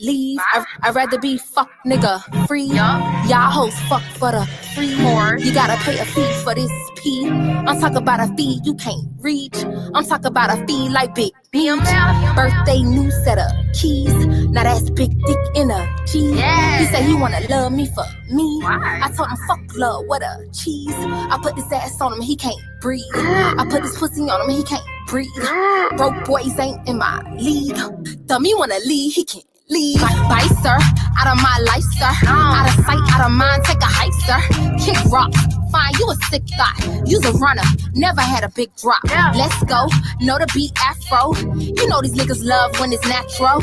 leave. I'd rather be fuck nigga free. Y'all hoes fuck for the free. You gotta pay a fee for this P. I'm talking about a fee you can't reach. I'm talking about a fee like Big B. Birthday new set of keys. Now that's big dick in a G. He said he wanna love me for me. I told him fuck love, what a cheese. I put this ass on him, he can't breathe. I put this pussy on him, he can't breathe. Broke boys ain't in my league. Dummy wanna leave, he can't leave. Bye, sir. Out of my life, sir. Out of sight, out of mind, take a hike, sir. Kick rock. Fine, you a sick guy. You's a runner. Never had a big drop. Let's go. Know the beat afro. You know these niggas love when it's natural.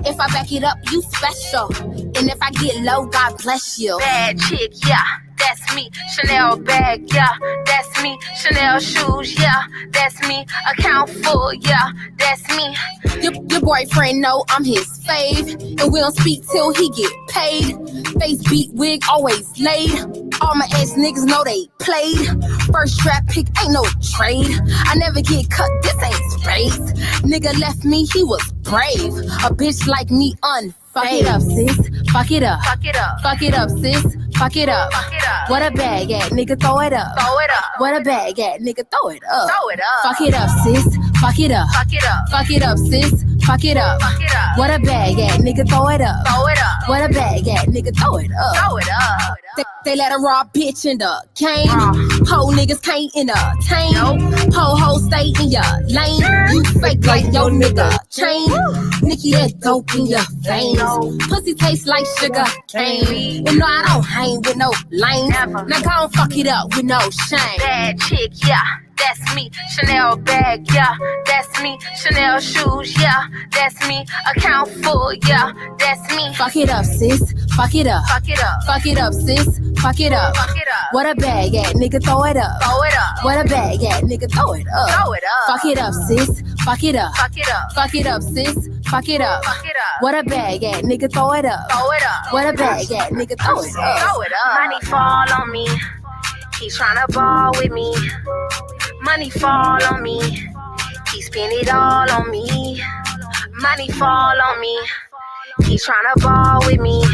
If I back it up, you special. And if I get low, God bless you. Bad chick, yeah. That's me, Chanel bag, yeah, that's me, Chanel shoes, yeah, that's me, account full, yeah, that's me. Your boyfriend know I'm his fave, and we don't speak till he get paid. Face beat wig always laid. All my ex niggas know they played. First draft pick ain't no trade. I never get cut, this ain't space. Nigga left me, he was brave. A bitch like me unfazed. Fuck it up, sis. Fuck it up. Fuck it up. Fuck it up, sis. Fuck it up. Fuck it up. What a bag at, nigga, throw it up. Throw it up. What a bag at, nigga, throw it up. Throw it up. Fuck it up, sis. Fuck it up. Fuck it up. Fuck it up, sis. Fuck it up. Fuck it up. What a bag at, nigga, throw it up. Throw it up. What a bag at, nigga, throw it up. Throw it up. They let a raw bitch in the cane. Po niggas can't entertain. Po hoes stay in your lane. You fake like your nigga chain. Nikki, that dope in your veins. Pussy tastes like sugar cane. And no, I don't hang with no lame. Now go and fuck it up with no shame. Bad chick, yeah. That's me, Chanel bag, yeah, that's me, Chanel shoes, yeah, that's me, account full, yeah, that's me. Fuck it up, sis, fuck it up, fuck it up, fuck it up, sis, fuck it up, fuck it up. What a bag at, nigga, throw it up, throw it up. What a bag at, nigga, throw it up, throw it up. Fuck it up, sis, fuck it up, fuck it up, fuck it up, sis, fuck it up, fuck it up. What a bag at, nigga, throw it up, throw it up. What a bag at, nigga, throw it up, throw it up. Money fall on me, he's tryna ball with me. Money fall on me, he spend it all on me. Money fall on me, he's tryna ball with me.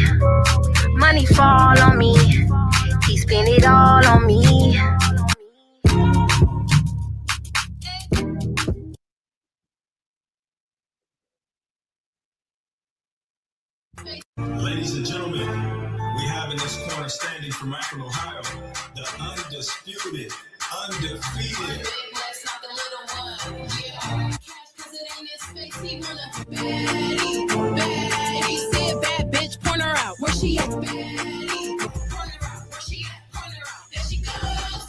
Money fall on me, he spend it all on me. Ladies and gentlemen, we have in this corner standing from Akron, Ohio, the undisputed, undefeated. Baddies said bad bitch, point her out. Where she at? Baddies, point her out. Where she at? Point her out. There she goes.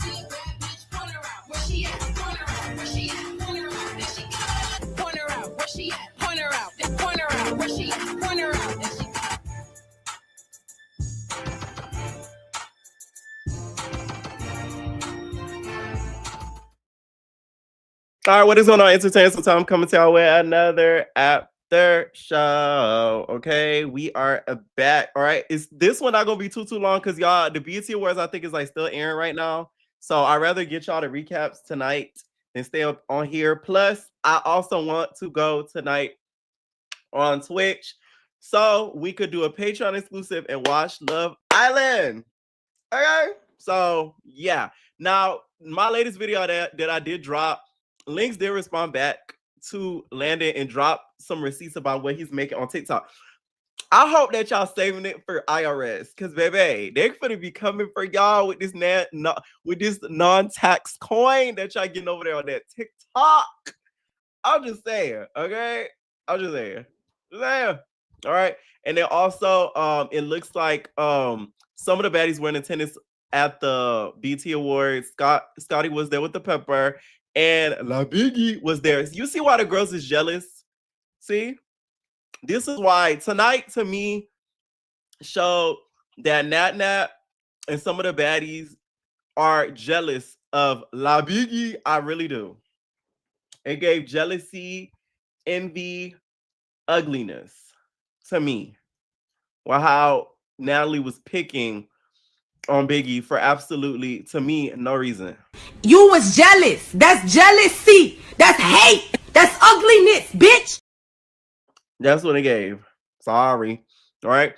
Said bad bitch, point her out. Where she at? Point her out. Where she at? Point her out. There she goes. Point her out. Where she at? Point her out. Point her out. Where she at? Point her out. There she goes. All right, what is going on, entertainment? So time coming to y'all with another after show. Okay, we are back. All right, is this one not gonna be too long? Because y'all, the BET Awards I think is like still airing right now. So I'd rather get y'all the recaps tonight than stay up on here. Plus, I also want to go tonight on Twitch so we could do a Patreon exclusive and watch Love Island. Okay, so yeah. Now my latest video that I did drop. Links did respond back to Landon and drop some receipts about what he's making on TikTok. I hope that y'all saving it for IRS, because baby, they're gonna be coming for y'all with this non-tax coin that y'all getting over there on that TikTok. I'm just saying, okay? I'm just saying. All right. And then also, it looks like some of the baddies were in attendance at the BT Awards. Scotty was there with the pepper. And La Biggie was there. You see why the girls is jealous? See? This is why tonight, to me, showed that Nat Nat and some of the baddies are jealous of La Biggie. I really do. It gave jealousy, envy, ugliness to me. Well, how Natalie was picking on Biggie for absolutely, to me, no reason. You was jealous. That's jealousy. That's hate. That's ugliness, bitch. That's what it gave. Sorry. All right.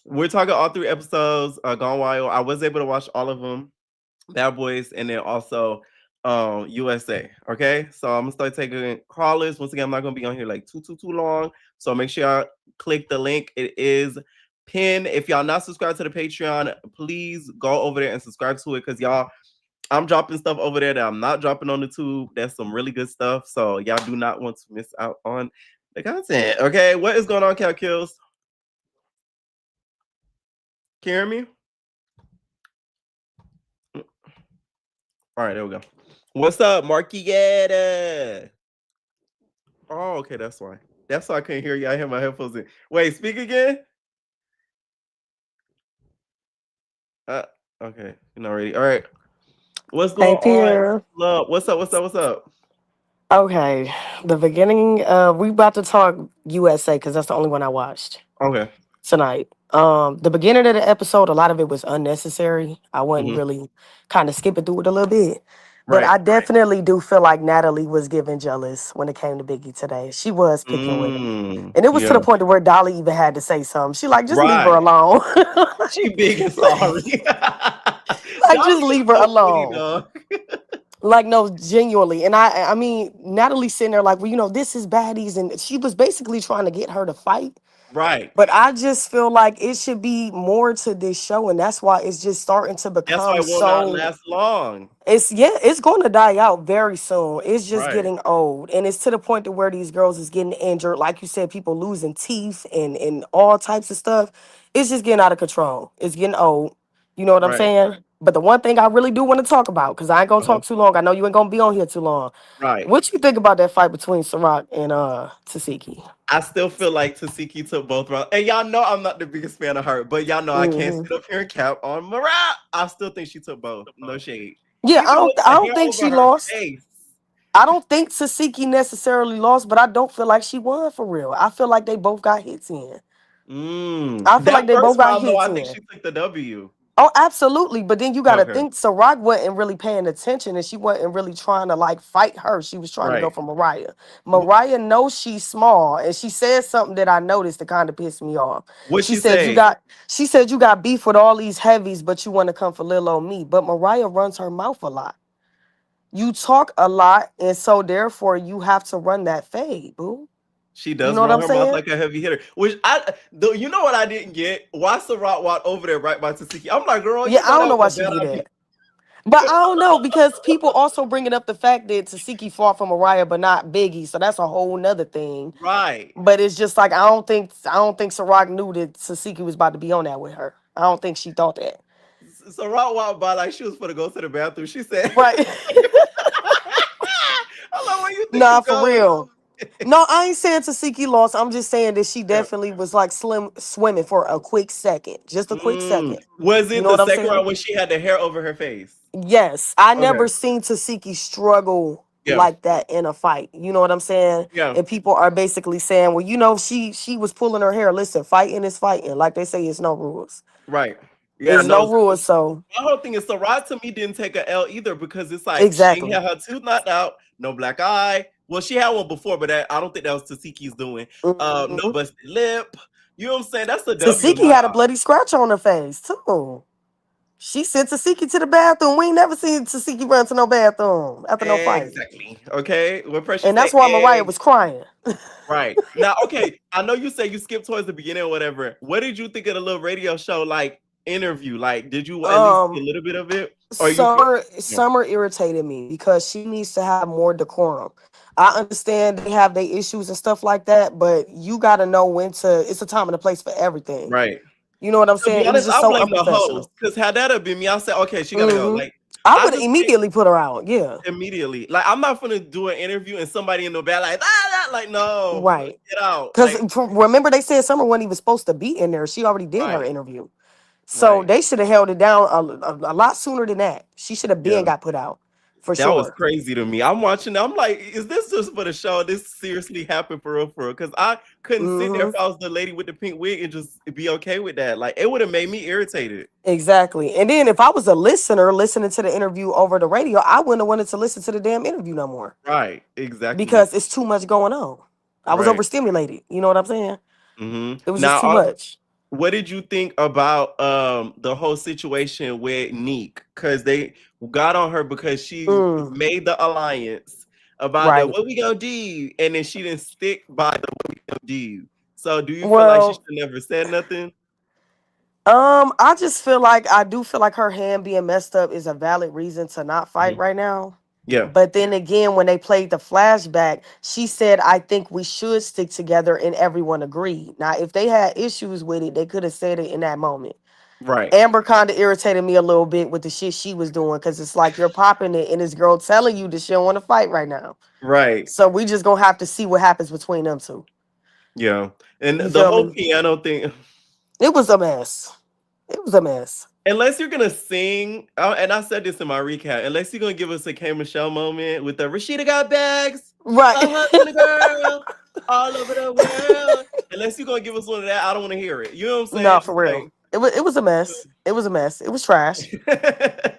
We're talking all 3 episodes. Gone Wild. I was able to watch all of them. Bad Boys, and then also USA. Okay, so I'm gonna start taking callers. Once again, I'm not gonna be on here like too long. So make sure y'all click the link. It is pinned. If y'all not subscribed to the Patreon, please go over there and subscribe to it, because y'all, I'm dropping stuff over there that I'm not dropping on the tube. That's some really good stuff. So y'all do not want to miss out on the content. Okay, what is going on, Cal Kills? Can you hear me? All right, there we go. What's up, Markietta? Oh, okay, that's why. That's why I couldn't hear you. I had my headphones in. Wait, speak again? Okay, you're not ready. All right. What's Hey, going on? Pierre. Love. What's up? What's up? What's up? Okay, the beginning. We about to talk USA because that's the only one I watched Okay. tonight. The beginning of the episode, a lot of it was unnecessary. I wasn't Hmm. really kind of skipping through it a little bit, but Right. I definitely do feel like Natalie was giving jealous when it came to Biggie today. She was picking with him, and it was to Yeah. the point to where Dolly even had to say something. She like, just leave her Right. alone. She big and sorry. Like, Dolly just is leave her so funny, alone. dog. Like, no, genuinely. And I mean, Natalie's sitting there like, well, this is Baddies. And she was basically trying to get her to fight. Right. But I just feel like it should be more to this show. And that's why it's just starting to That's why become it will not so, last long. it's going to die out very soon. It's just Right. getting old. And it's to the point to where these girls is getting injured. Like you said, people losing teeth and all types of stuff. It's just getting out of control. It's getting old. You know what I'm Right. saying? But the one thing I really do want to talk about, because I ain't going to Uh-huh. talk too long. I know you ain't going to be on here too long. Right. What you think about that fight between Ciroc and Tasiki? I still feel like Tasiki took both rounds. And y'all know I'm not the biggest fan of her, but y'all know I can't Hmm. sit up here and cap on Mariah. I still think she took both. No shade. Yeah, Even with I the don't hair think over she her lost. face. I don't think Tasiki necessarily lost, but I don't feel like she won for real. I feel like they both got hits in. I feel like That they both first got round, though, hits I think in. she took the W. Oh, absolutely. But then you got to Okay. think Ciroc wasn't really paying attention and she wasn't really trying to like fight her. She was trying to go Right. for Mariah. Wh- Mariah knows she's small and she said something that I noticed that kind of pissed me off. What'd She she said say? she said you got beef with all these heavies, but you want to come for little old me. But Mariah runs her mouth a lot. You talk a lot, and so therefore you have to run that fade, boo. She You does know what run I'm her mouth saying? like a heavy hitter. Which though, you know what I didn't get? Why Sarat walked over there right by Tasiki? I'm like, girl, Yeah, you I know don't that know why was a she bad did idea. that. But I don't know because people also bringing up the fact that Tasiki fought for Mariah, but not Biggie, so that's a whole nother thing. Right. But it's just like I don't think Ciroc knew that Tasiki was about to be on that with her. I don't think she thought that. Sarat walked by like she was going to go to the bathroom. She said, Right? I'm like, where you think Nah, you for going? real. No, I ain't saying Tasiki lost. I'm just saying that she Yeah. definitely was like swimming for a quick second, just a quick second. Was You it know the what I'm second saying? round when she had the hair over her face? Yes, I Okay. never seen Tasiki struggle Yeah. like that in a fight. You know what I'm saying? Yeah. And people are basically saying, well, she was pulling her hair. Listen, fighting is fighting. Like they say, it's no rules. Right. Yeah. It's No. no rules. So My whole thing is Sarat to me didn't take a L either, because it's like she exactly. had her tooth knocked out, no black eye. Well, she had one before, but I don't think that was Tasiki's doing. No Mhm. busted lip. You know what I'm saying? That's the W in Tasiki my had a eye. bloody scratch on her face too. She sent Tasiki to the bathroom. We ain't never seen Tasiki run to no bathroom after no fight. Exactly. Okay. When Precious And that's say why Mariah egg. was crying. Right. Now, okay. I know you say you skipped towards the beginning or whatever. What did you think of the little radio show like interview? Like, did you at least see a Um, little bit of it? Or you feel yeah. Summer irritated me because she needs to have more decorum. I understand they have their issues and stuff like that, but you got to know when to. It's a time and a place for everything. Right. You know what I'm To be saying? It was honest, just I so blame the host, unprofessional. because had that have been me, I said, okay, she gotta go. Hmm. Like, I I would just think immediately put her out. Yeah, immediately. Like, I'm not gonna do an interview and somebody in the back like like no, right. get out. Because Like, remember they said Summer wasn't even supposed to be in there. She already did her right, interview, so right. they should have held it down a lot sooner than that. She should have been Yeah. got put out for That was sure. crazy to me. I'm watching. I'm like, is this just for the show? This seriously happened for real? Because I couldn't sit there Hmm. if I was the lady with the pink wig and just be okay with that. Like, it would have made me irritated. Exactly. And then if I was a listener listening to the interview over the radio, I wouldn't have wanted to listen to the damn interview no more Right. Exactly. because it's too much going on. I was Right. overstimulated. You know what I'm saying? It was just Now, too much. what did you think about the whole situation with Neek? Because they got on her because she Mm, made the alliance about the right. what we gonna do, and then she didn't stick by the what we gonna do. So, do you feel like she Well, should never said nothing? I just feel like I do feel like her hand being messed up is a valid reason to not fight Mhm. right now. Yeah, But then again, when they played the flashback, she said, I think we should stick together, and everyone agreed. Now, if they had issues with it, they could have said it in that moment. right, Amber kind of irritated me a little bit with the shit she was doing because it's like you're popping it and this girl telling you that she don't want to fight right now. right. So we just gonna have to see what happens between them two. Yeah, and You the feel whole me? piano thing. It was a mess. It was a mess. Unless you're gonna sing, and I said this in my recap, unless you're gonna give us a K Michelle moment with the Rashida got bags, Right. a hustling girl all over the world. Unless you're gonna give us one of that, I don't want to hear it. You know what I'm No, saying? for Just real. It was a mess. It was a mess. It was trash.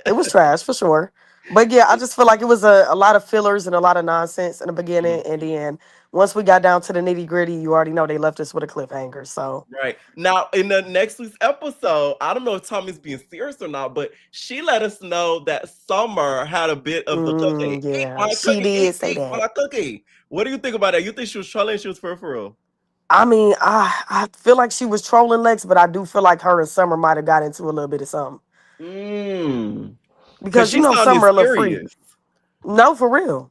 It was trash for sure. But yeah, I just feel like it was a lot of fillers and a lot of nonsense in the beginning. And then once we got down to the nitty gritty, you already know they left us with a cliffhanger. So Right. Now, in the next week's episode, I don't know if Tommy's being serious or not, but she let us know that Summer had a bit of the cookie. Eat yeah, my she cookie, did say eat that. my cookie. What do you think about that? You think she was trolling? She was for real? I mean, I feel like she was trolling Lex, but I do feel like her and Summer might have got into a little bit of something. Because Because she sounded Summer a little freak. serious. No, for real.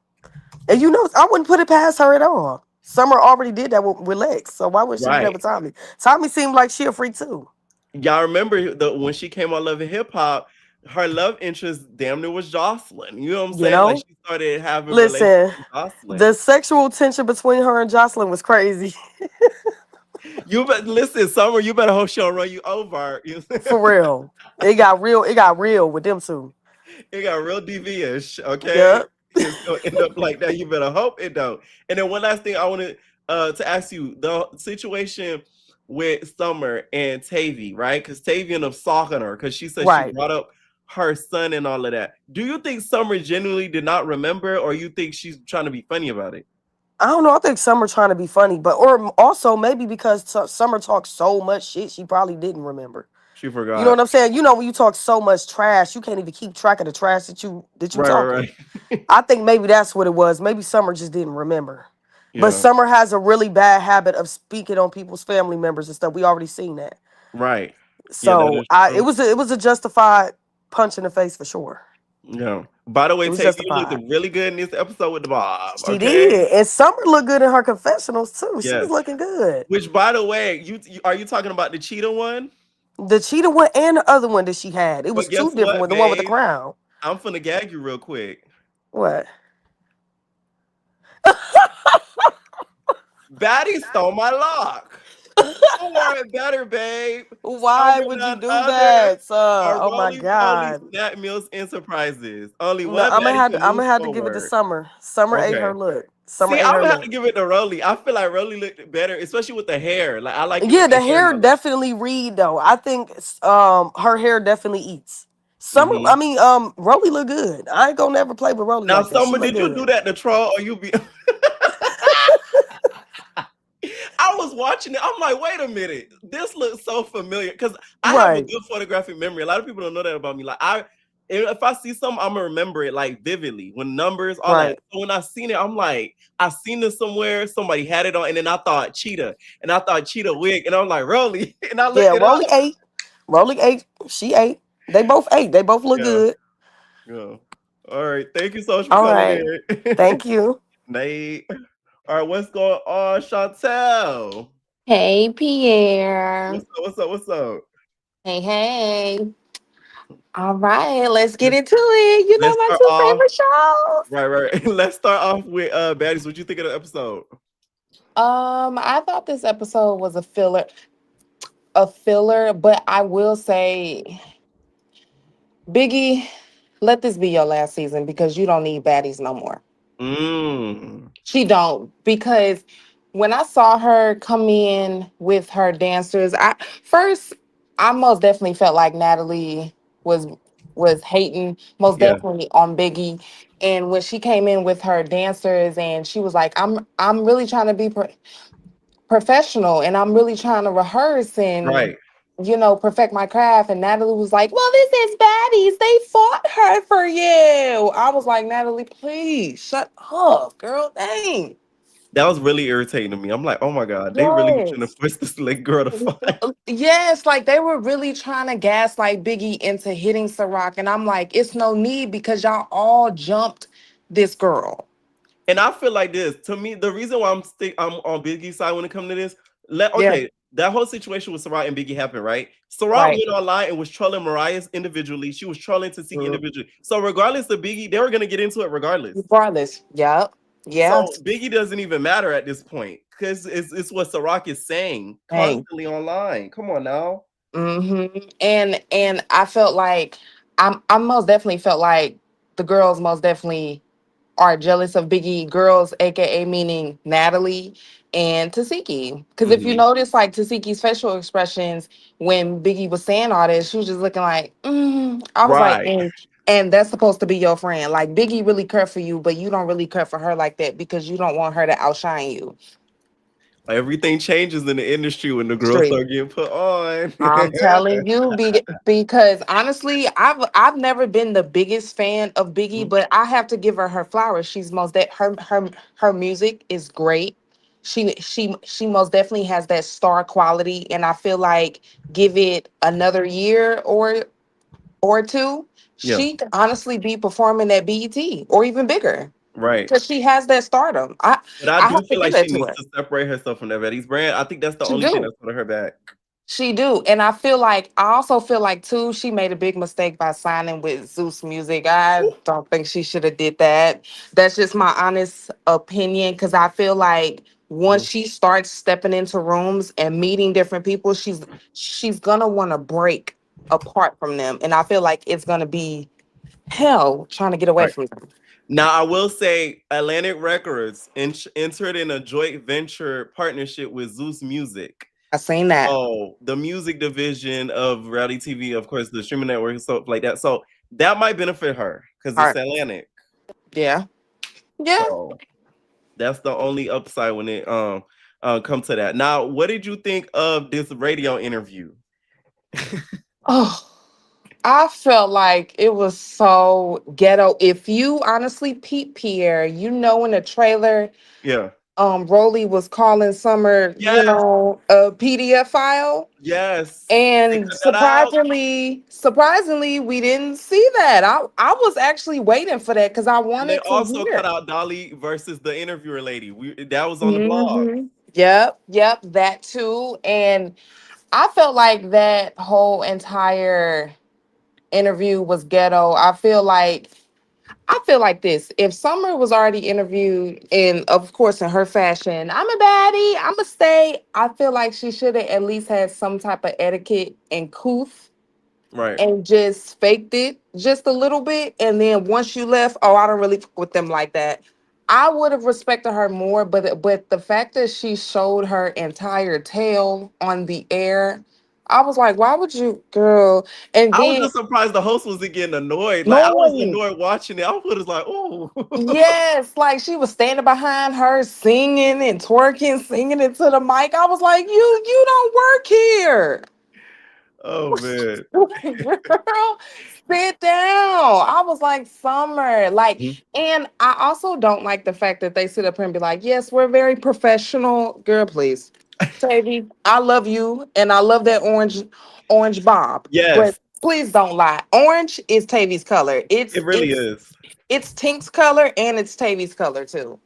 And I wouldn't put it past her at all. Summer already did that with Lex. So why would she do that Right. with Tommy? Tommy seemed like she a freak too. Y'all remember when she came on Love and Hip Hop, her love interest damn near was Jocelyn. You know what I'm You saying? Like know? she started having relations Listen, with Jocelyn. the sexual tension between her and Jocelyn was crazy. You but listen, Summer, you better hope she don't run you over. For real. It got real with them two. It got real devious, okay? Yep. It's gonna end up like that. You better hope it don't. And then one last thing I wanted to ask you: the situation with Summer and Tavy, right? Because Tavy ended up stalking her because she said she Right. brought up her son and all of that. Do you think Summer genuinely did not remember, or you think she's trying to be funny about it? I don't know. I think Summer trying to be funny, but or also maybe because Summer talks so much shit, she probably didn't remember. She You know what forgot. I'm saying? You know when you talk so much trash, you can't even keep track of the trash that you Right, talking. right, right. I think maybe that's what it was. Maybe Summer just didn't remember. But Yeah, Summer has a really bad habit of speaking on people's family members and stuff. We already seen that. right. Yeah, that So is I it true. was a, it was a justified punch in the face for sure. Yeah. By the way, It was Tavy, you looked justified. really good in this episode with the bob. She Okay. did. And Summer looked good in her confessionals too. She was Yes. looking good. Which, by the way, are you talking about the cheetah one? The cheetah one and the other one that she had. It was But two guess different what, ones. The one with the babe? crown. I'm finna gag you real quick. What? Baddies stole my lock. Don't worry about her, babe. Why Summer would you none do other that, sir? are Oh my Rolly Polly God. Snack Meals and Surprises. Only No, one baddie can I'm move gonna have to give it to forward. Summer. Summer ate Okay. her look. Summer See, ate I her would have to look. give it to Rolly. I feel like Rolly looked better, especially with the hair. Like I like it Yeah, with the the hair hair now. definitely read though. I think her hair definitely eats. Summer, Hmm. I mean, Rolly look good. I ain't gonna never play with Rolly Now, like that. She Summer, look did you do good. that to troll or you be? I was watching it. I'm like, wait a minute, this looks so familiar because I have a Right, good photographic memory. A lot of people don't know that about me. Like if I see something, I'm gonna remember it like vividly when numbers, all that. right. So when I seen it, I'm like, I seen this somewhere. Somebody had it on, and then I thought cheetah, and I thought cheetah wig, and I'm like, really? And I Yeah, looked it up. Rolly ate. Rolly ate. She ate. They both ate. They both look Yeah, good. yeah. All right, thank you so much for All coming right. in, Thank you. Nate. All right, what's going on, Chantel? Hey, Pierre. What's up? What's up? What's up? Hey, hey. All right, let's get Let's into it. You know let's my start two off. favorite shows. Right, right. Let's start off with Baddies. What you think of the episode? I thought this episode was a filler, but I will say, Biggie, let this be your last season because you don't need baddies no more. Mm. She don't because when I saw her come in with her dancers, I most definitely felt like Natalie was was hating most Yeah. definitely on Biggie, and when she came in with her dancers and she was like, I'm really trying to be professional and I'm really trying to rehearse and Right. perfect my craft. And Natalie was like, well, this is Baddies. They fought her for you. I was like, Natalie, please shut up, girl. Dang. That was really irritating to me. I'm like, oh my god, they really shouldn't have Yes. forced this little girl to fight. Yes, like they were really trying to gaslight Biggie into hitting Ciroc. And I'm like, it's no need because y'all all jumped this girl. And I feel like this. To me, the reason why I'm on Biggie's side when it comes to this, Yeah, okay, that whole situation with Sarah and Biggie happened, right? Sarah right. went online and was trolling Mariah's individually. She was trolling Tasiki Mhm. individually. So regardless of Biggie, they were gonna get into it regardless. Regardless. Yep. Yeah. So Biggie doesn't even matter at this point because it's what Ciroc is saying Dang. constantly online. Come on now. And I felt like I most definitely felt like the girls most definitely are jealous of Biggie girls, aka meaning Natalie and Tasiki. Because if you Mhm. notice, like Tasiki's facial expressions when Biggie was saying all this, she was just looking like, I was like, Right. and that's supposed to be your friend. Like Biggie really care for you, but you don't really care for her like that because you don't want her to outshine you. Everything changes in the industry when the girls Straight. start getting put on. I'm telling you, because honestly, I've never been the biggest fan of Biggie, Mhm. but I have to give her her flowers. She's most that her music is great. She most definitely has that star quality, and I feel like give it another year or two, Yeah, she could honestly be performing at BET or even bigger right. because she has that stardom. I But I I do have to feel give like that she to needs her. to separate herself from that Betty's brand. I think that's the She only thing do. that's holding her back. She do. And I also feel like too, she made a big mistake by signing with Zeus Music. I Ooh. don't think she should have did that. That's just my honest opinion. Cause I feel like once Mhm. she starts stepping into rooms and meeting different people, she's gonna want to break apart from them. And I feel like it's gonna be hell trying to get away Right. from them. Now, I will say Atlantic Records entered in a joint venture partnership with Zeus Music. I seen that. So the music division of reality TV, of course, the streaming network and stuff like that. So that might benefit her because All it's right. Atlantic. Yeah. Yeah. So that's the only upside when it come to that. Now, what did you think of this radio interview? Oh. I felt like it was so ghetto. If you honestly peep Pierre, in the trailer, Yeah. Rolly was calling Summer, Yes. a PDF file. Yes. They And cut that out. surprisingly, we didn't see that. I was actually waiting for that because I And they wanted to also cut hear. out Dolly versus the interviewer lady. That was on the blog. Yep, that too. And I felt like that whole entire interview was ghetto. I feel like this. If Summer was already interviewed, and of course, in her fashion, I'm a baddie, I'm a stay. I feel like she should have at least had some type of etiquette and couth Right. and just faked it just a little bit. And then once you left, oh, I don't really fuck with them like that. I would have respected her more, but the fact that she showed her entire tail on the air, I was like, why would you, girl? And I was then just surprised the host wasn't getting annoyed. Like I was knowing. annoyed watching it. I was like, oh, Yes, like she was standing behind her singing and twerking, singing into the mic. I was like, you don't work here. oh man. Girl, sit down. I was like, Summer. Like, Mhm. and I also don't like the fact that they sit up here and be like, yes, we're very professional. Girl, please. Tavy, I love you and I love that orange bob. But Yes, please don't lie. Orange is Tavy's color. it It's really it's is. it's Tink's color and it's Tavy's color too.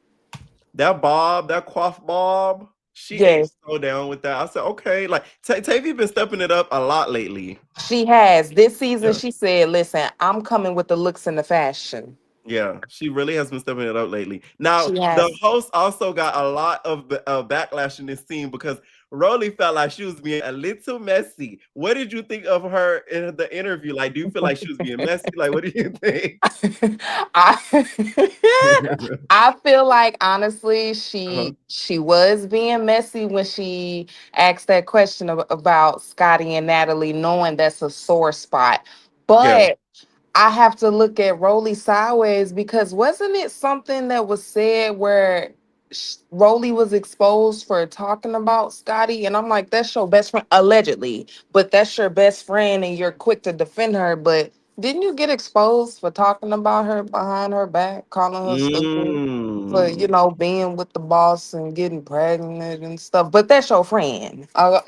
That Bob, that Quaff Bob, she ate Yes, so down with that. I said, okay, like Tavy been stepping it up a lot lately. she has. This season, Yeah. she said, listen, I'm coming with the looks and the fashion. Yeah, she really has been stepping it up lately. Now, She the has. host also got a lot of backlash in this scene because Rolly felt like she was being a little messy. What did you think of her in the interview? Like, do you feel like she was being messy? Like, what do you think? I I feel like honestly Uh-huh. she was being messy when she asked that question about Scotty and Natalie, knowing that's a sore spot. Yeah. But I have to look at Rolly sideways because wasn't it something that was said where Rolly was exposed for talking about Scotty, and I'm like, that's your best friend, allegedly, but that's your best friend, and you're quick to defend her. But didn't you get exposed for talking about her behind her back, calling her stupid for Mm. being with the boss and getting pregnant and stuff? But that's your friend. All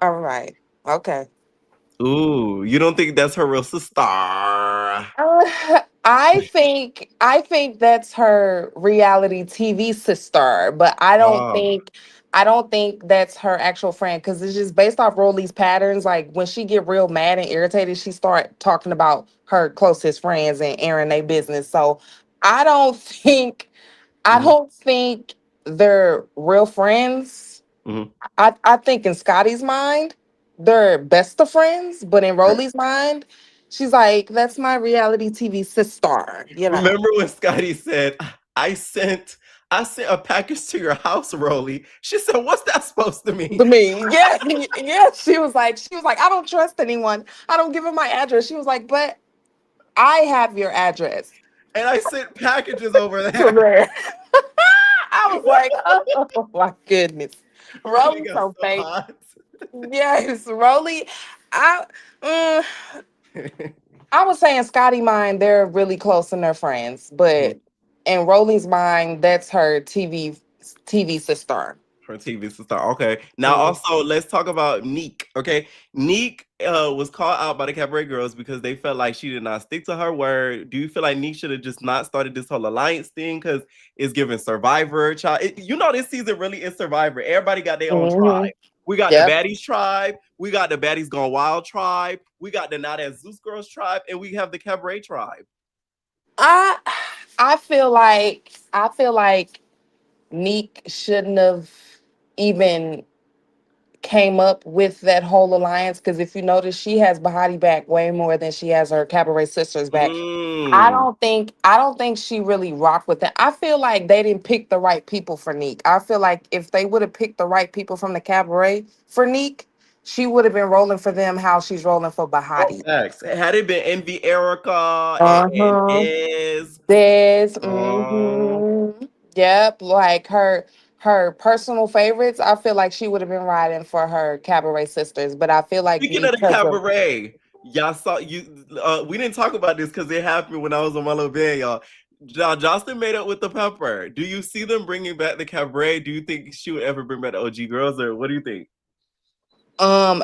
right, okay. Ooh, you don't think that's her real sister? I think that's her reality TV sister, but Oh. I don't think that's her actual friend because it's just based off Rolly's patterns. Like when she get real mad and irritated, she start talking about her closest friends and airing their business. So I don't think I Mhm, don't think they're real friends. mhm. I think in Scotty's mind, they're best of friends, but in Right. Rolly's mind, she's like, that's my reality TV sister. Remember when Scotty said, "I sent, I sent a package to your house, Rolly." She said, "What's that supposed to mean?" To me, yeah, yeah. She was like, I don't trust anyone. I don't give her my address. She was like, but I have your address. And I sent packages over To there. there. I was like, oh my goodness. Rolly Rolly's got so so fake. hot. Yes, Rolly. I mm, I was saying Scotty mind, they're really close and they're friends, but in Rolly's mind, that's her TV sister. Her TV sister. Okay. Now Mhm. also let's talk about Neek. Okay. Neek was called out by the cabaret girls because they felt like she did not stick to her word. Do you feel like Neek should have just not started this whole alliance thing? Because it's giving Survivor child. This season really is Survivor. Everybody got their own tribe. Mhm. We got the Yep. Baddies tribe, we got the Baddies Gone Wild tribe, we got the Not As Zeus Girls tribe, and we have the cabaret tribe. I I feel like Neek shouldn't have even came up with that whole alliance because if you notice, she has Bahati back way more than she has her cabaret sisters back. Mm. I don't think she really rocked with it. I feel like they didn't pick the right people for Neek. I feel like if they would have picked the right people from the cabaret for Neek, she would have been rolling for them how she's rolling for Oh, Bahati. facts. Had it been Envy Erica and Uh-huh. Ez, This, um, yep, like her personal favorites. I feel like she would have been riding for her cabaret sisters, but I feel like speaking of the because of cabaret, y'all saw you. We didn't talk about this because it happened when I was on my little band, y'all. Jocelyn made up with the Pepper. Do you see them bringing back the cabaret? Do you think she would ever bring back the OG girls, or what do you think?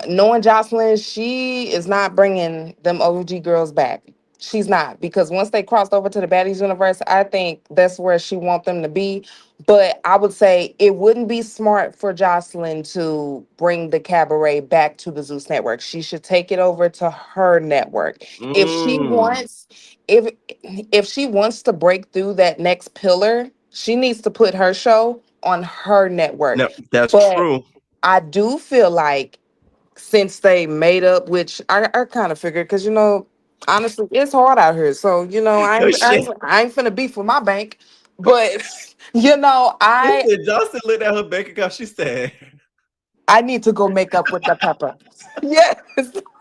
knowing Jocelyn, she is not bringing them OG girls back. She's not because once they crossed over to the Baddies universe, I think that's where she want them to be. But I would say it wouldn't be smart for Jocelyn to bring the cabaret back to the Zeus network. She should take it over to her network. If she Mm, wants, if if she wants to break through that next pillar, she needs to put her show on her network. no, that's But true. I do feel like since they made up, which I kind of figured, because honestly, it's hard out here. So No shit. I ain't finna beef with my bank, but I Listen, Jocelyn looked at her bank account. She said, I need to go make up with the pepper. Yes,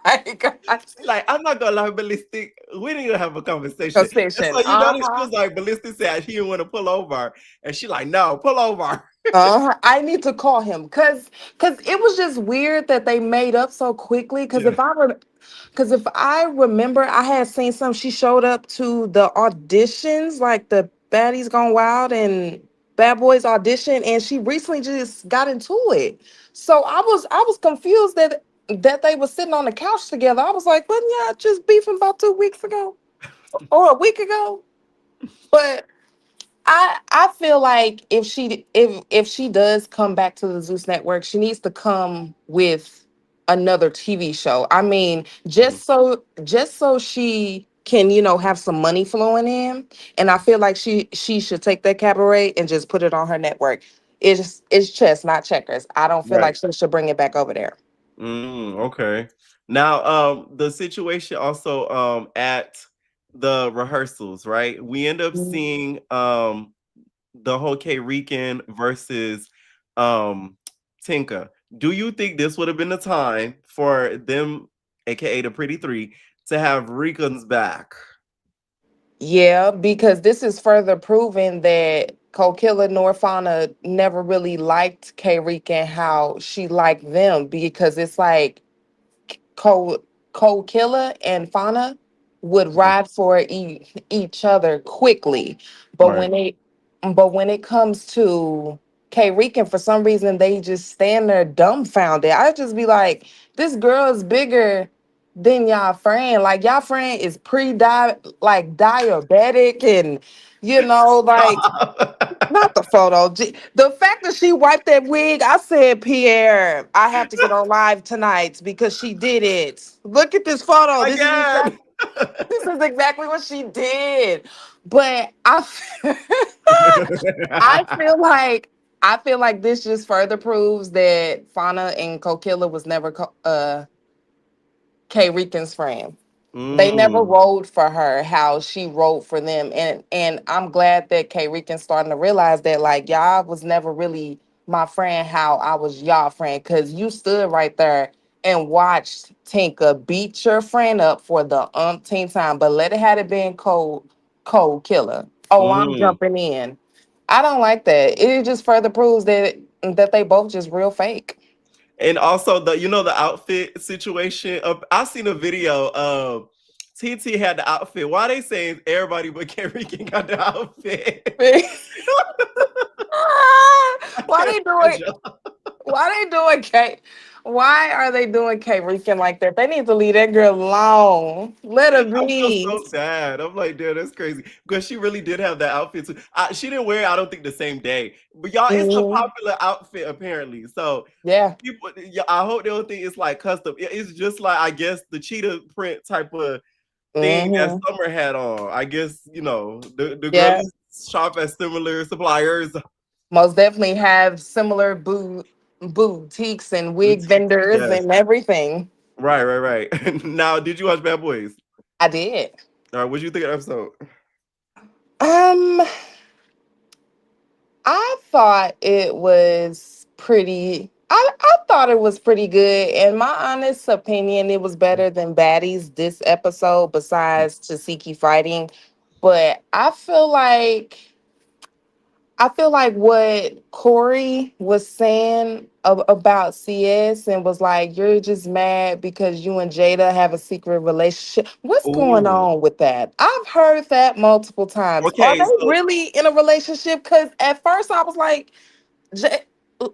like She's like, "I'm not gonna lie, Ballistic. We didn't even have a conversation." And concession. so she was like, Ballistic said he didn't want to pull over, and she like, "No, pull over." I need to call him because it was just weird that they made up so quickly. Yeah. Because if I remember, I had seen some. She showed up to the auditions, like the Baddies Gone Wild and Bad Boys audition, and she recently just got into it. So I was confused that they were sitting on the couch together. I was like, wasn't y'all just beefing about 2 weeks ago or a week ago? But I feel like if she does come back to the Zeus network, she needs to come with another TV show. I mean, Mhm. just so she can, have some money flowing in. And I feel like she should take that cabaret and just put it on her network. It's chess, not checkers. I don't feel Right. like she should bring it back over there. Okay. Now, the situation also at the rehearsals, right? We end up Mm. seeing the whole K Rican versus um Tinka. Do you think this would have been the time for them, aka the Pretty Three, to have Ricans back? Yeah, because this is further proving that Cold Killer nor Fauna never really liked K Reek and how she liked them because it's like Cold Cold Killer and Fauna would ride for each other quickly, but Right. when it comes to K Reek and for some reason they just stand there dumbfounded. I just be like, this girl is bigger than y'all friend. Like y'all friend is like diabetic and like not the photo. The fact that she wiped that wig, I said, Pierre, I have to get on live tonight because she did it. Look at this photo. Again. This is exactly what she did. But I feel like this just further proves that Fauna and Kokilla was never K Rican's friend. They never Mm, rode for her how she rode for them, and I'm glad that K Rican starting to realize that like y'all was never really my friend how I was y'all friend because you stood right there and watched Tinka beat your friend up for the umpteenth time, but let it had it been cold killer. Oh, I'm mm. jumping in. I don't like that. It just further proves that they both just real fake. And also the outfit situation. I seen a video of TT had the outfit. Why they saying everybody but Carrie King got the outfit? I Why can't they doing? stand y'all. Why they doing K? Why are they doing K Rican like that? They need to leave that girl alone. Let her I feel be. so bad. I'm like, damn, that's crazy. Because she really did have that outfit too. She didn't wear it, I don't think, the same day. But y'all, it's a Mhm. popular outfit apparently. So Yeah. people, yeah, I hope they don't think it's like custom. It's just like, I guess, the cheetah print type of thing that Hmm. Summer had on. I guess, the Yeah. girlies shop at similar suppliers. Most definitely have similar boutiques and wig Boutiques. vendors Yes. and everything. Right, right, right. Now, did you watch Bad Boys? I did. All right, what you think of the episode? Um, I thought it was pretty. I thought it was pretty good. In my honest opinion, it was better than Baddies this episode, besides Tasiki fighting. But I feel like what Corey was saying about CS and was like, you're just mad because you and Jada have a secret relationship. What's going Oh, on with that? I've heard that multiple times. Are okay. they So really in a relationship? Because at first I was like, J-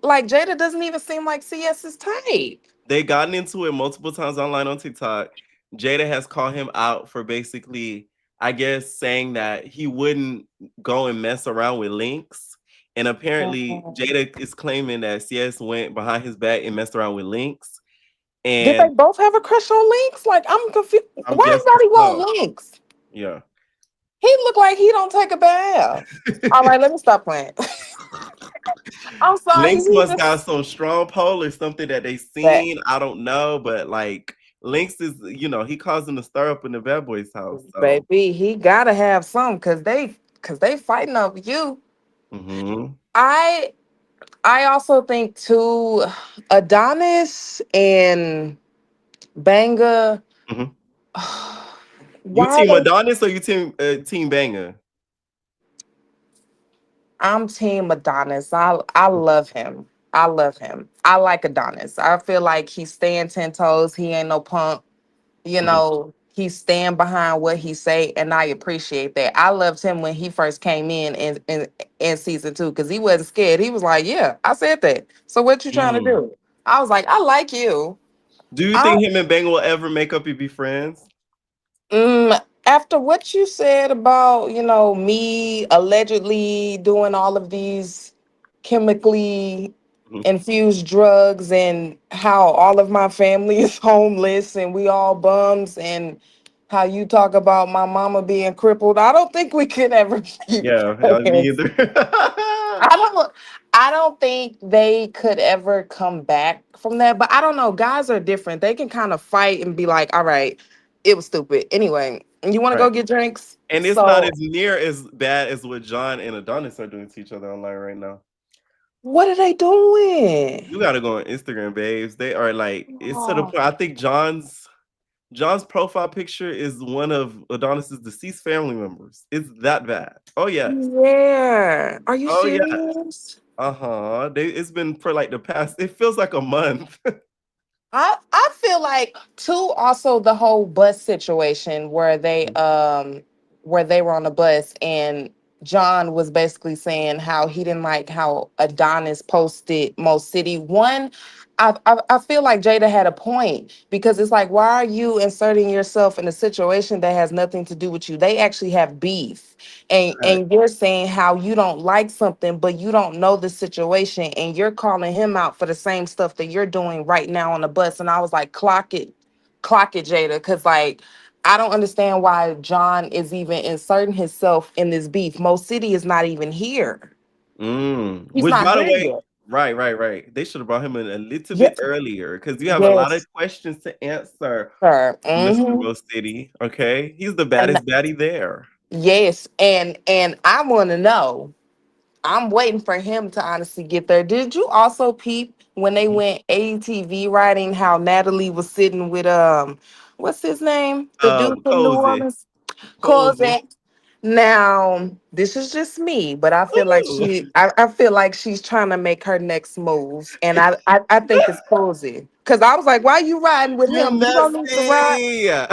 like Jada doesn't even seem like CS's type. they gotten into it multiple times online on TikTok. Jada has called him out for basically, I guess, saying that he wouldn't go and mess around with Lynx. And apparently, Mhm. Jada is claiming that CS went behind his back and messed around with Lynx. Did they And both have a crush on Lynx? Like I'm confused. I'm Why guessing everybody so. want Lynx? Yeah. He look like he don't take a bath. All right, let me stop playing. I'm sorry. Lynx He must got just some strong pole or something that they that seen. I don't know, but like Lynx is, he causing the stir up in the Bad Boys house. So, baby. He gotta have some because they fighting over you. mhm. I I also think too, Adonis and Banga. Mhm. You Why are team they? Adonis or you team Banger? I'm team Adonis. I love him. I love him. I like Adonis. I feel like he's staying 10 toes. He ain't no punk. Mhm. He stand behind what he say, and I appreciate that. I loved him when he first came in season 2 because he wasn't scared. He was like, "Yeah, I said that. So what you trying to Mm. do?" I was like, "I like you." Do you I think him and Banger will ever make up and be friends? After what you said about me allegedly doing all of these chemically Mhm. infused drugs and how all of my family is homeless and we all bums and how you talk about my mama being crippled, I don't think we can ever be Yeah, me friends. either. I don't I don't think they could ever come back from that. But I don't know. Guys are different. They can kind of fight and be like, all right, it was stupid. Anyway, you want to go Right. get drinks? And it's not So as near as bad as what John and Adonis are doing to each other online right now. what are they doing? You gotta go on Instagram, babes. They are like, it's to the Oh, point. I think John's profile picture is one of Adonis's deceased family members. It's that bad. Oh yes. Yeah. Are you Oh yes. serious? Uh-huh. It's been for like the past, it feels like a month. I feel like too also the whole bus situation where they were on the bus and John was basically saying how he didn't like how Adonis posted Mo City. One, I feel like Jada had a point because it's like, why are you inserting yourself in a situation that has nothing to do with you? They actually have beef. And you're saying how you don't like something, but you don't know the situation, and you're calling him out for the same stuff that you're doing right now on the bus. And I was like, clock it, Jada, because like I don't understand why John is even inserting himself in this beef. Mo City is not even here. He's Which, not by the here way, yet. right. They should have brought him in a little Yeah. bit earlier because you have a lot of Yes, questions to answer, sir. Mr. Rose City. Okay, he's the And baddest baddie there. yes, and I want to know. I'm waiting for him to honestly get there. Did you also peep when they went ATV riding how Natalie was sitting with what's his name? The dude from New Cozy, Orleans? Cause cozy. now this is just me, but I feel like Ooh. I feel like she's trying to make her next move. And I think it's cozy. Cause I was like, why you riding with You him? You don't need to ride. messy.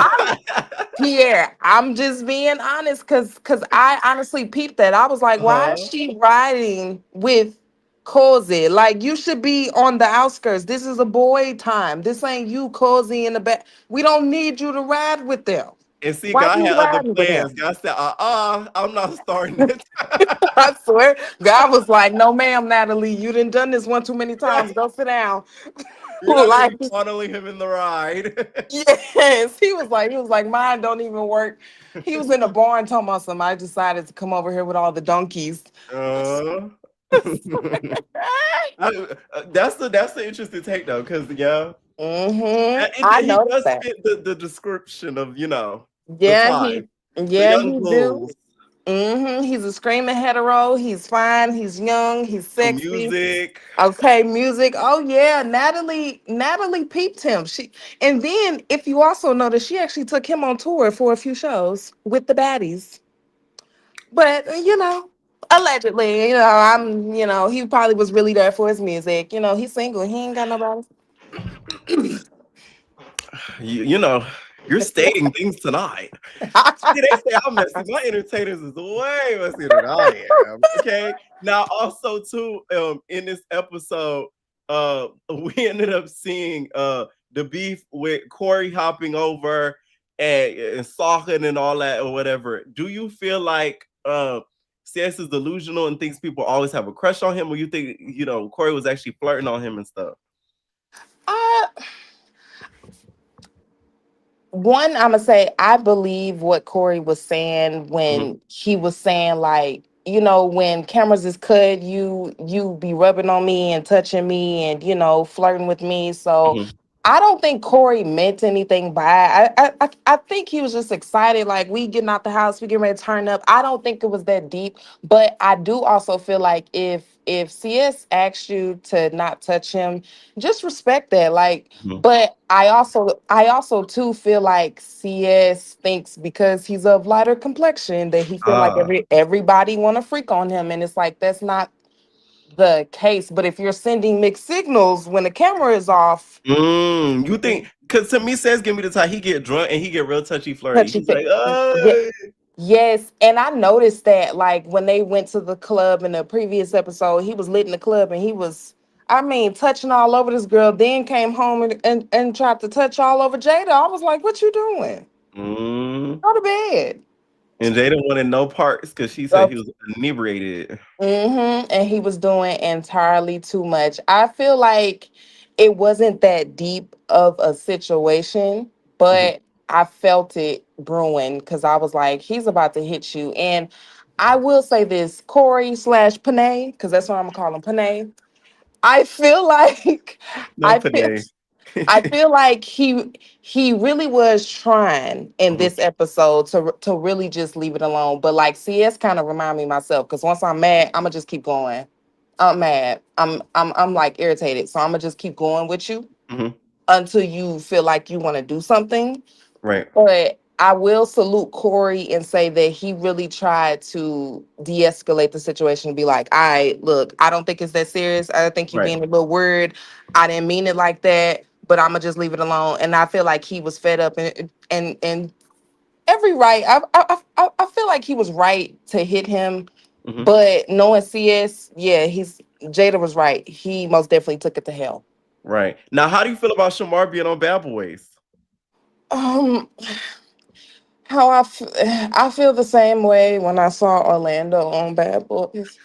Yeah, I'm just being honest because I honestly peeped that. I was like, why is Huh? she riding with Cozy? Like, you should be on the outskirts. This is a boy time. This ain't you, Cozy, in the back. We don't need you to ride with them. And see, Why God you had other riding with plans. him? God said, I'm not starting it. I swear, God was like, no, ma'am, Natalie, you done done this one too many times. Right. Go sit down. You're not gonna Like, be fondling him in the ride. yes, he was like, mine don't even work. He was in a barn talking about some. I decided to come over here with all the donkeys. uh, that's the interesting take though, because yeah, I he noticed does that. fit the description of the Yeah, time, the yeah, young he do. bulls, He's a screaming hetero. He's fine. He's young. He's the sexy. music. Okay, music. Oh yeah, Natalie peeped him. And then if you also notice, she actually took him on tour for a few shows with the Baddies. But allegedly, he probably was really there for his music. He's single. He ain't got nobody. You know, you're stating things tonight. See, they say I'm messy. My entertainers is way messier than I am. Okay. Now, also too, in this episode, we ended up seeing the beef with Corey hopping over and Sawhin and all that or whatever. Do you feel like CS is delusional and thinks people always have a crush on him, or you think Corey was actually flirting on him and stuff? uh, One, I'm gonna say I believe what Corey was saying Mhm, when he was saying like, when cameras is cut, you be rubbing on me and touching me and flirting with me. So mhm. I don't think Corey meant anything by it. I think he was just excited, like we getting out the house, we getting ready to turn up. I don't think it was that deep, but I do also feel like if CS asked you to not touch him, just respect that. Like, Mhm. but I also too feel like CS thinks because he's of lighter complexion that he feel like Ah. everybody want to freak on him, and it's like that's not the case. But if you're sending mixed signals when the camera is off, You think? Because to me, says give me the time. He get drunk and he get real touchy flirty. touchy He's fit. like, Yes, and I noticed that like when they went to the club in the previous episode, he was lit in the club and he was, I mean, touching all over this girl. Then came home and tried to touch all over Jada. I was like, "What you doing? mm. Go to bed." And Jada wanted no parts because she said he was inebriated. And he was doing entirely too much. I feel like it wasn't that deep of a situation, Mhm. but I felt it brewing because I was like, he's about to hit you. And I will say this, Corey slash Panay, because that's what I'm gonna call him, Panay. I feel like No I feel Panay. I feel like he really was trying in Mhm. this episode to really just leave it alone. But like CS kind of remind me myself because once I'm mad, I'm gonna just keep going. I'm mad. I'm like irritated, so I'm gonna just keep going with you Mhm. until you feel like you want to do something. Right. But I will salute Corey and say that he really tried to de-escalate the situation and be like, all right, look, I don't think it's that serious. I think you're Right. being a little weird. I didn't mean it like that, but I'm gonna just leave it alone. And I feel like he was fed up and every right. I feel like he was right to hit him, Hmm. but knowing CS, yeah, Jada was right. He most definitely took it to hell. Right. Now, how do you feel about Shamar being on Bad Boys? Um, I feel the same way when I saw Orlando on Bad Boys.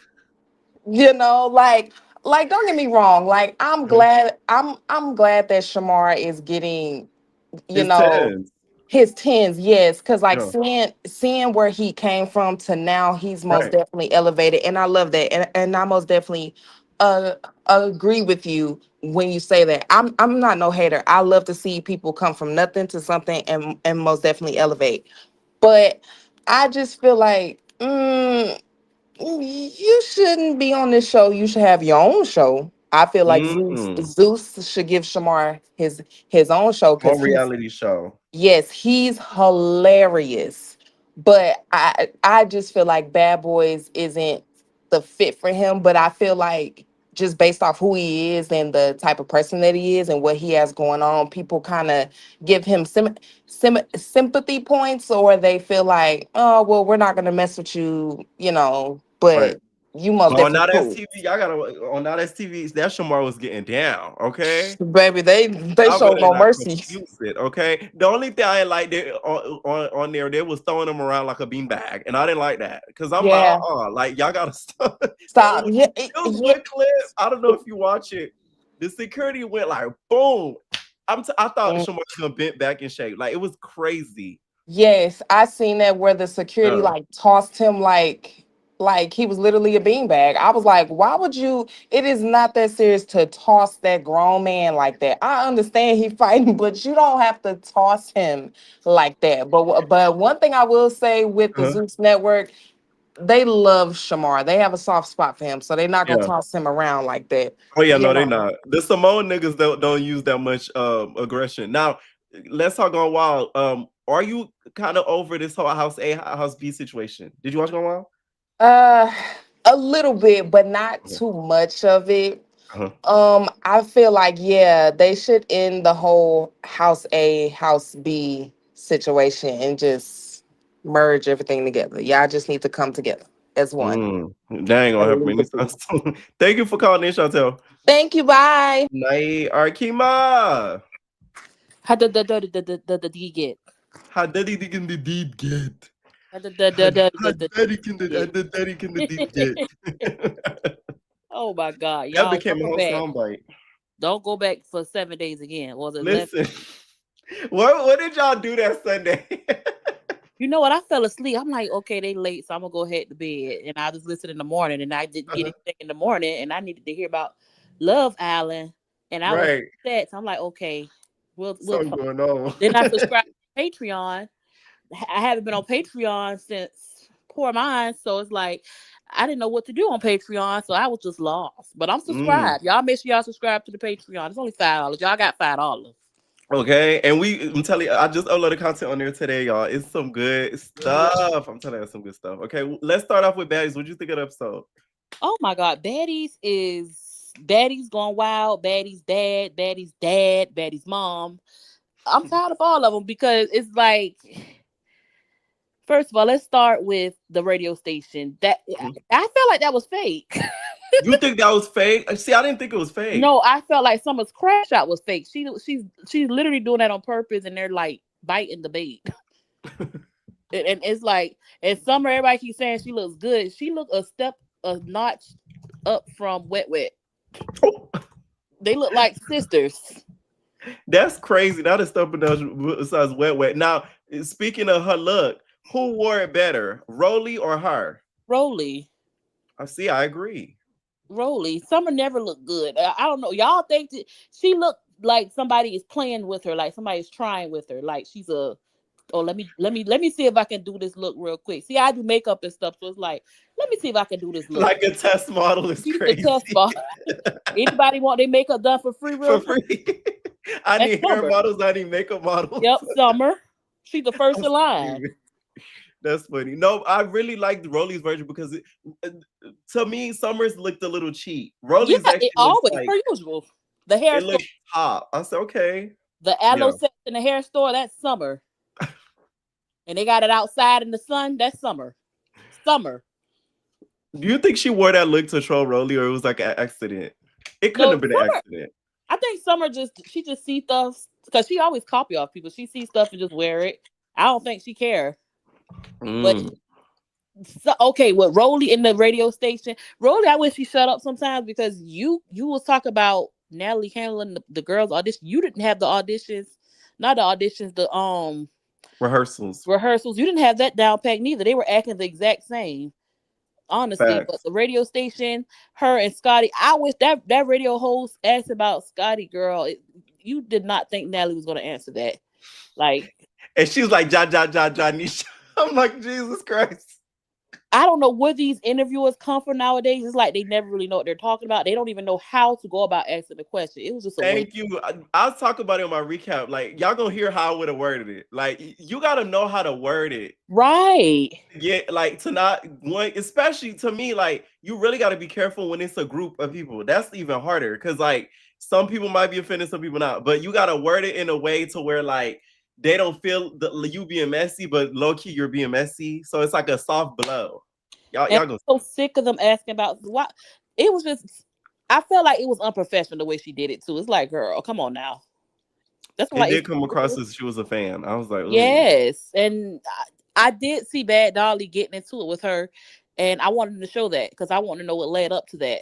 You know, like don't get me wrong. Like Mhm. I'm glad that Shamar is getting, you His know, tens. his tens, yes, because like Yeah. seeing where he came from to now, he's most Right. definitely elevated, and I love that, and I most definitely uh agree with you when you say that. I'm not no hater. I love to see people come from nothing to something and most definitely elevate. But I just feel like you shouldn't be on this show. You should have your own show. I feel like Mm. Zeus should give Shamar his own show On because reality show. yes, he's hilarious. But I just feel like Bad Boys isn't the fit for him. But I feel like just based off who he is and the type of person that he is and what he has going on, people kind of give him sympathy points, or they feel like, oh well, we're not gonna mess with you, you know. Right. But you most But on definitely Now That's cool, TV, y'all gotta on Now That's TV, that Shamar was getting down. Okay. baby. They I show better no not mercy. confuse it, okay? The only thing I ain't like there on there, they was throwing them around like a beanbag, and I didn't like that because I'm like, Yeah, like y'all gotta stop. stop. Yeah, There was yeah. one clip. I don't know if you watch it. The security went like boom. I thought Shamar was gonna bend back in shape. Like it was crazy. Yes, I seen that where the security Uh, like tossed him like he was literally a beanbag. I was like, why would you? It is not that serious to toss that grown man like that. I understand he fighting, but you don't have to toss him like that. But one thing I will say with the uh Zeus Network, they love Shamar. They have a soft spot for him, so they're not gonna Yeah. toss him around like that. Oh yeah, You no, they know. not. The Samoan niggas don't use that much aggression. Now, let's talk on Wild. Are you kind of over this whole House A, House B situation? Did you watch Gone Wild? Uh, a little bit, but not Okay. too much of it. Uh-huh. I feel like yeah, they should end the whole House A, House B situation and just merge everything together. Y'all just need to come together as one. That ain't gonna And happen leave the anytime two. soon. Thank you for calling in, Chantel. Thank you. Bye. Night, Arkima. How the D get? How daddy can the deep get? How How daddy can get? the daddy can the deep get? Oh my God, That y'all, became a welcome whole back. soundbite. Don't go back for 7 days again, or the 11. Listen, what did y'all do that Sunday? You know what? I fell asleep. I'm like, okay, they late, so I'm gonna go ahead to bed, and I just listen in the morning. And I didn't get Uh-huh. anything in the morning, and I needed to hear about Love Island, and I was Right. upset. So I'm like, okay, we'll Something talk. going on. Then I subscribed to Patreon. I haven't been on Patreon since Poor Minds, so it's like I didn't know what to do on Patreon, so I was just lost. But I'm Mm. subscribed. Y'all make sure y'all subscribe to the Patreon. It's only $5. Y'all got $5. Okay, and I'm telling you, I just uploaded content on there today, y'all. It's some good stuff. I'm telling you, some good stuff. Okay, let's start off with Baddies. What'd you think of the episode? Oh my God, Baddies Gone Wild, Baddies dad, Baddies mom. I'm tired of all of them because it's like, first of all, let's start with the radio station. That Mhm. I felt like that was fake. You think that was fake? See, I didn't think it was fake. No, I felt like Summer's crash out was fake. She's literally doing that on purpose, and they're like biting the bait. And it's like, and Summer, everybody keeps saying she looks good. She looked a notch up from Wet Wet. They look like sisters. That's crazy. That is stuff besides Wet Wet. Now, speaking of her look, who wore it better, Rolly or her? Rolly. I see. I agree. Rolly. Summer never looked good. I don't know. Y'all think that she looked like somebody is playing with her, like somebody's trying with her, like she's a. Oh, let me see if I can do this look real quick. See, I do makeup and stuff, so it's like, let me see if I can do this look. Like a test model is She's the crazy. test ball. Anybody want their makeup done for free, real For quick? free. I And need hair Summer. models. I need makeup models. Yep, Summer. She's the first in line. That's funny. No, I really liked Rolly's version because to me, Summers looked a little cheap. Rolly's Yeah, actually it looks always like per usual. The hair it store, looks top. I said, okay. the aloe set in the hair store, that's Summer. And they got it outside in the sun, that's Summer. Summer. Do you think she wore that look to troll Rolly or it was like an accident? It couldn't No, have been an Summer. accident. I think Summer she just see stuff because she always copy off people. She sees stuff and just wear it. I don't think she care. But so, okay, with Rolly in the radio station, Rolly, I wish she shut up sometimes because you was talking about Natalie handling the girls' audition. You didn't have the auditions, not the auditions, the Rehearsals. You didn't have that down pat neither. They were acting the exact same. Honestly, Facts. but the radio station, her and Scotty, I wish that radio host asked about Scotty, girl. You did not think Natalie was going to answer that. Like, and she was like, Nisha. I'm like, Jesus Christ. I don't know where these interviewers come from nowadays. It's like they never really know what they're talking about. They don't even know how to go about asking the question. It was just a Thank you. I'll talk about it on my recap. Like, y'all gonna hear how I would have worded it. Like, you gotta know how to word it. Right. Yeah, like to not one, especially to me, like you really gotta be careful when it's a group of people. That's even harder because like some people might be offended, some people not. But you gotta word it in a way to where like they don't feel you being messy, but low key you're being messy. So it's like a soft blow. Y'all go. So sick of them asking about what it was just. I felt like it was unprofessional the way she did it too. It's like, girl, come on now. That's it did come across as she was a fan. I was like, ooh. Yes, and I did see Bad Dolly getting into it with her, and I wanted to show that because I want to know what led up to that.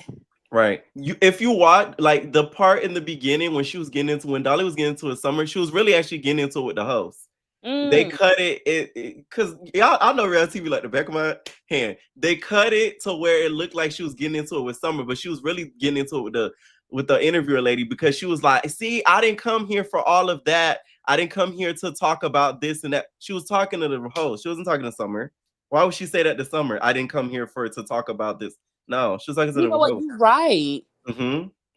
Right. If you watch like the part in the beginning when Dolly was getting into a Summer, she was really actually getting into it with the host. They cut it because y'all, I know real TV like the back of my hand. They cut it to where it looked like she was getting into it with Summer, but she was really getting into it with the interviewer lady because she was like, "See, I didn't come here for all of that. I didn't come here to talk about this and that." She was talking to the host. She wasn't talking to Summer. Why would she say that to Summer? I didn't come here to talk about this. No, she was talking to the host. You're right.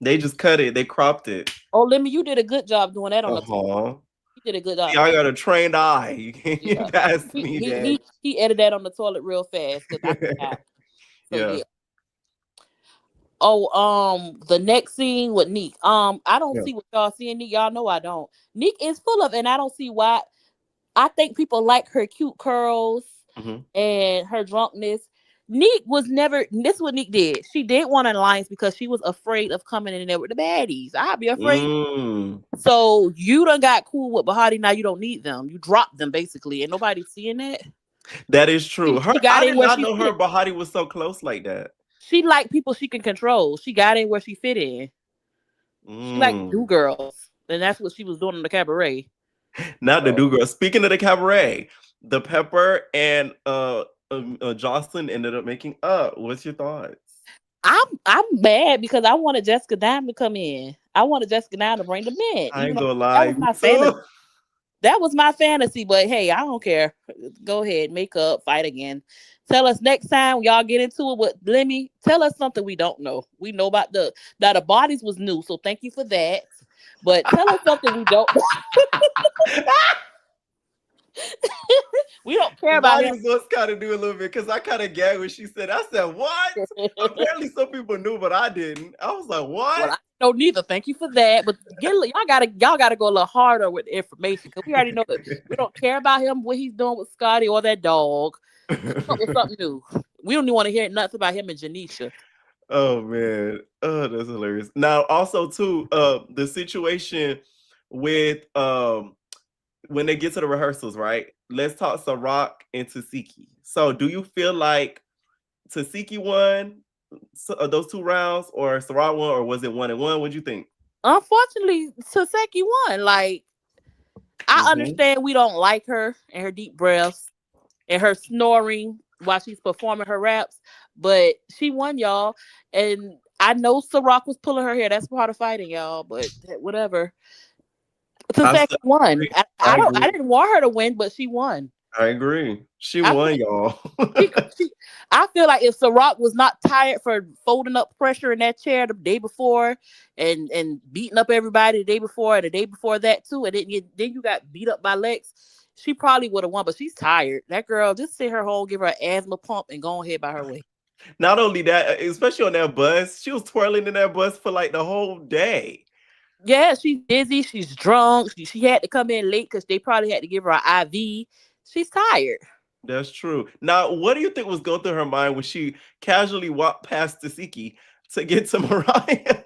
They just cut it. They cropped it. Oh, Lemmy, you did a good job doing that on the toilet. You did a good job. I got a trained eye. You can't pass me that. He edited that on the toilet real fast because I forgot. Yeah. Oh, the next scene with Neek. I don't see what y'all seeing. Neek, y'all know I don't. Neek is full of, and I don't see why. I think people like her cute curls and her drunkenness. Neek was never. This is what Neek did. She did want an alliance because she was afraid of coming in there with the baddies. I'd be afraid. So you done got cool with Bahati. Now you don't need them. You dropped them basically, and nobody's seeing that. That is true. I did not know her Bahati was so close like that. She liked people she can control. She got in where she fit in. She liked do girls, and that's what she was doing in the cabaret. Not the do girls. Speaking of the cabaret, the Pepper and Jocelyn ended up making up. What's your thoughts? I'm mad because I wanted Jessica Dime to come in. I wanted Jessica Dime to bring the men. I ain't gonna lie. That was my fantasy, but hey, I don't care. Go ahead, make up, fight again. Tell us next time y'all get into it with Lemmy. Tell us something we don't know. We know about the Baddies was new, so thank you for that. But tell us something we don't know. We don't care about him. Was kind of do a little bit because I kind of gagged when she said. I said, "What?" Apparently, some people knew, but I didn't. I was like, "What?" Well, I don't neither. Thank you for that. But y'all gotta go a little harder with the information because we already know that we don't care about him, what he's doing with Scotty or that dog. Something new. We don't even want to hear nothing about him and Janisha. Oh man, oh that's hilarious. Now, also too, the situation with when they get to the rehearsals, right? Let's talk Ciroc and Tasiki. So, do you feel like Tasiki won those 2 rounds, or Ciroc won, or was it 1-1? What'd you think? Unfortunately, Taseki won. Like, I understand we don't like her and her deep breaths and her snoring while she's performing her raps, but she won, y'all. And I know Ciroc was pulling her hair. That's part of fighting, y'all. But whatever. Taseki won. I didn't want her to win, but she won. I agree. She won, y'all. I feel like if Ciroc was not tired for folding up pressure in that chair the day before and beating up everybody the day before and the day before that too, and then you got beat up by Lex, she probably would have won, but she's tired. That girl, just sit her home, give her an asthma pump, and go ahead by her way. Not only that, especially on that bus, she was twirling in that bus for like the whole day. Yeah, she's dizzy. She's drunk. She had to come in late because they probably had to give her an IV. She's tired. That's true. Now, what do you think was going through her mind when she casually walked past Tasiki to get to Mariah?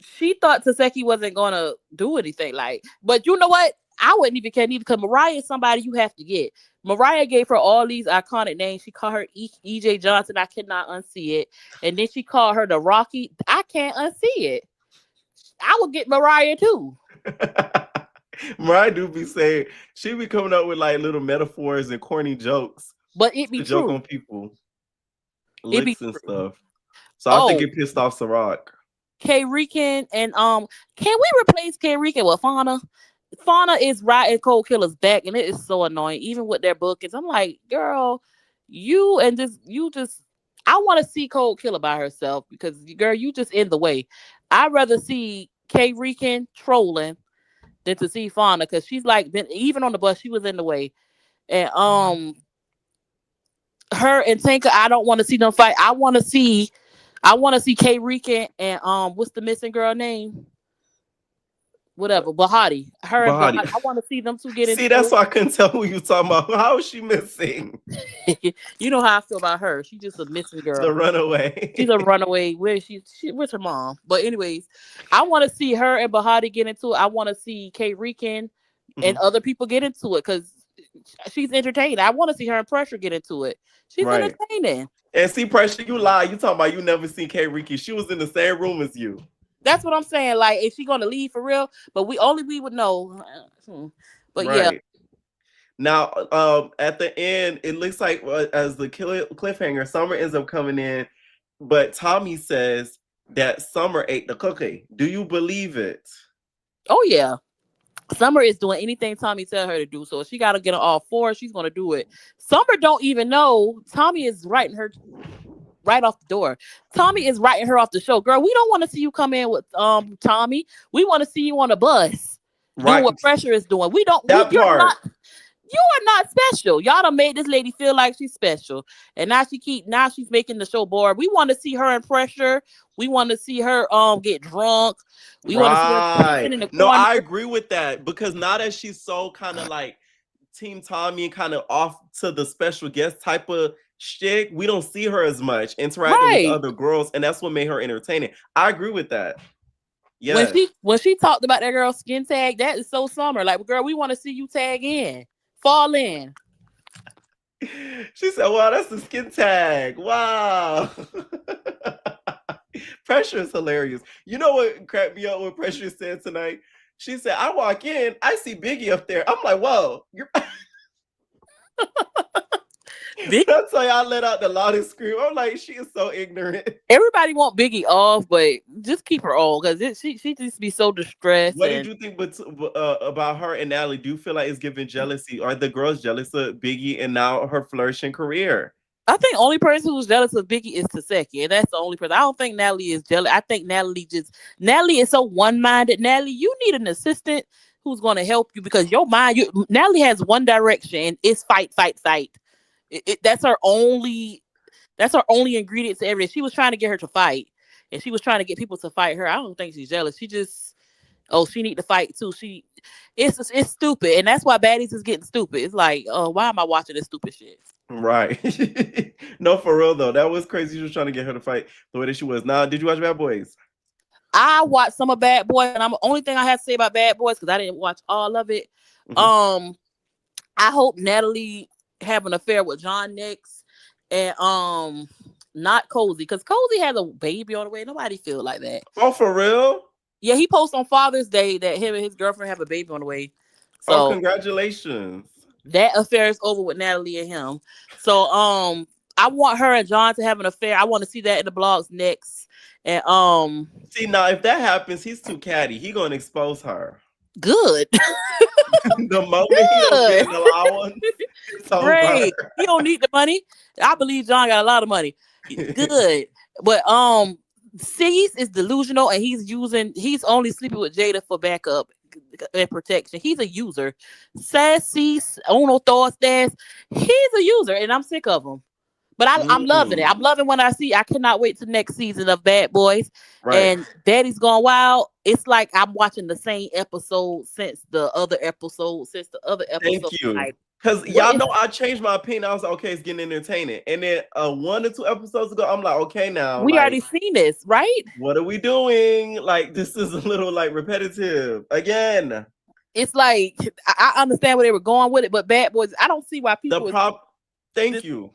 She thought Taseki wasn't gonna do anything. Like, but you know what? I wouldn't even care neither because Mariah is somebody you have to get. Mariah gave her all these iconic names. She called her EJ Johnson. I cannot unsee it. And then she called her the Rocky. I can't unsee it. I would get Mariah too. Mariah do be saying, she be coming up with like little metaphors and corny jokes. But it be to true. joke on people. It be Licks and true. stuff. So I think it pissed off Ciroc. K Rican and can we replace K Rican with Fauna? Fauna is riding Cold Killer's back, and it is so annoying, even with their bookings. I'm like, girl, you just I want to see Cold Killer by herself because girl, you just in the way. I'd rather see K Rican trolling than to see Fauna because she's like even on the bus, she was in the way. And her and Tanka, I don't want to see them fight. I want to see K Rican and what's the missing girl name? Whatever, Bahati. Her and Bahati. I want to see them two get into. See, that's why I couldn't tell who you talking about. How is she missing? You know how I feel about her. She's just a missing girl. The runaway. She's a runaway. Where's her mom? But anyways, I want to see her and Bahati get into it. I want to see K Rican and other people get into it because she's entertaining. I want to see her and Pressure get into it. She's entertaining. And see, Pressure, you lie. You talking about you never seen K Rican. She was in the same room as you. That's what I'm saying. Like, is she gonna leave for real? But we would know. But yeah. Now, at the end, it looks like as the cliffhanger, Summer ends up coming in, but Tommy says that Summer ate the cookie. Do you believe it? Oh yeah. Summer is doing anything Tommy tell her to do. So if she gotta get on all fours, she's gonna do it. Summer don't even know Tommy is writing her right off the door. Tommy is writing her off the show. Girl, we don't want to see you come in with Tommy. We want to see you on a bus doing what Pressure is doing. We don't. You are not special. Y'all done made this lady feel like she's special, and now she's making the show bored. We want to see her in Pressure. We want to see her get drunk. We want to see her in the corner. No, I agree with that because now that she's so kind of like Team Tommy and kind of off to the special guest type of shit, we don't see her as much interacting with other girls, and that's what made her entertaining. I agree with that. Yeah. When she talked about that girl skin tag, that is so Summer. Like, girl, we want to see you tag in, fall in. She said, "Wow, that's the skin tag. Wow." Pressure is hilarious. You know what cracked me up? What Pressure said tonight? She said, "I walk in, I see Biggie up there. I'm like, whoa, you're." That's why I let out the loudest scream. I'm like, she is so ignorant. Everybody want Biggie off, but just keep her on because she just be so distressed. What did you think about her and Natalie? Do you feel like it's giving jealousy? Are the girls jealous of Biggie and now her flourishing career? I think the only person who's jealous of Biggie is Taseki, and that's the only person. I don't think Natalie is jealous. I think Natalie is so one-minded. Natalie, you need an assistant who's going to help you because your mind. Natalie has one direction, and it's fight, fight, fight. That's her only ingredient to everything. She was trying to get her to fight, and she was trying to get people to fight her. I don't think she's jealous. She just, she need to fight too. It's stupid, and that's why Baddies is getting stupid. It's like, why am I watching this stupid shit? Right. No, for real though, that was crazy. She was trying to get her to fight the way that she was. Now, did you watch Bad Boys? I watched some of Bad Boys, and the only thing I have to say about Bad Boys because I didn't watch all of it. I hope Natalie have an affair with John next, and not Cozy because Cozy has a baby on the way. Nobody feel like that. Oh, for real? Yeah, he posts on Father's Day that him and his girlfriend have a baby on the way. So congratulations. That affair is over with Natalie and him. So I want her and John to have an affair. I want to see that in the blogs next. And see, now if that happens, he's too catty. He gonna expose her. Good. The moment he don't get an allowance, it's over. Great. He don't need the money. I believe John got a lot of money. Good. But Cease is delusional, and he's only sleeping with Jada for backup. and protection. He's a user. Sassy, uno, dos, das. He's a user, and I'm sick of him. But I'm loving it. I'm loving what I see. I cannot wait to next season of Bad Boys. Right. And Daddy's Gone Wild. It's like I'm watching the same episode since the other episode. Thank you. Like, because y'all know I changed my opinion. I was like, okay, it's getting entertaining. And then 1 or 2 episodes ago, I'm like, okay, now we like, already seen this, right? What are we doing? Like, this is a little like repetitive again. It's like I understand where they were going with it, but Bad Boys, I don't see why people. Thank you.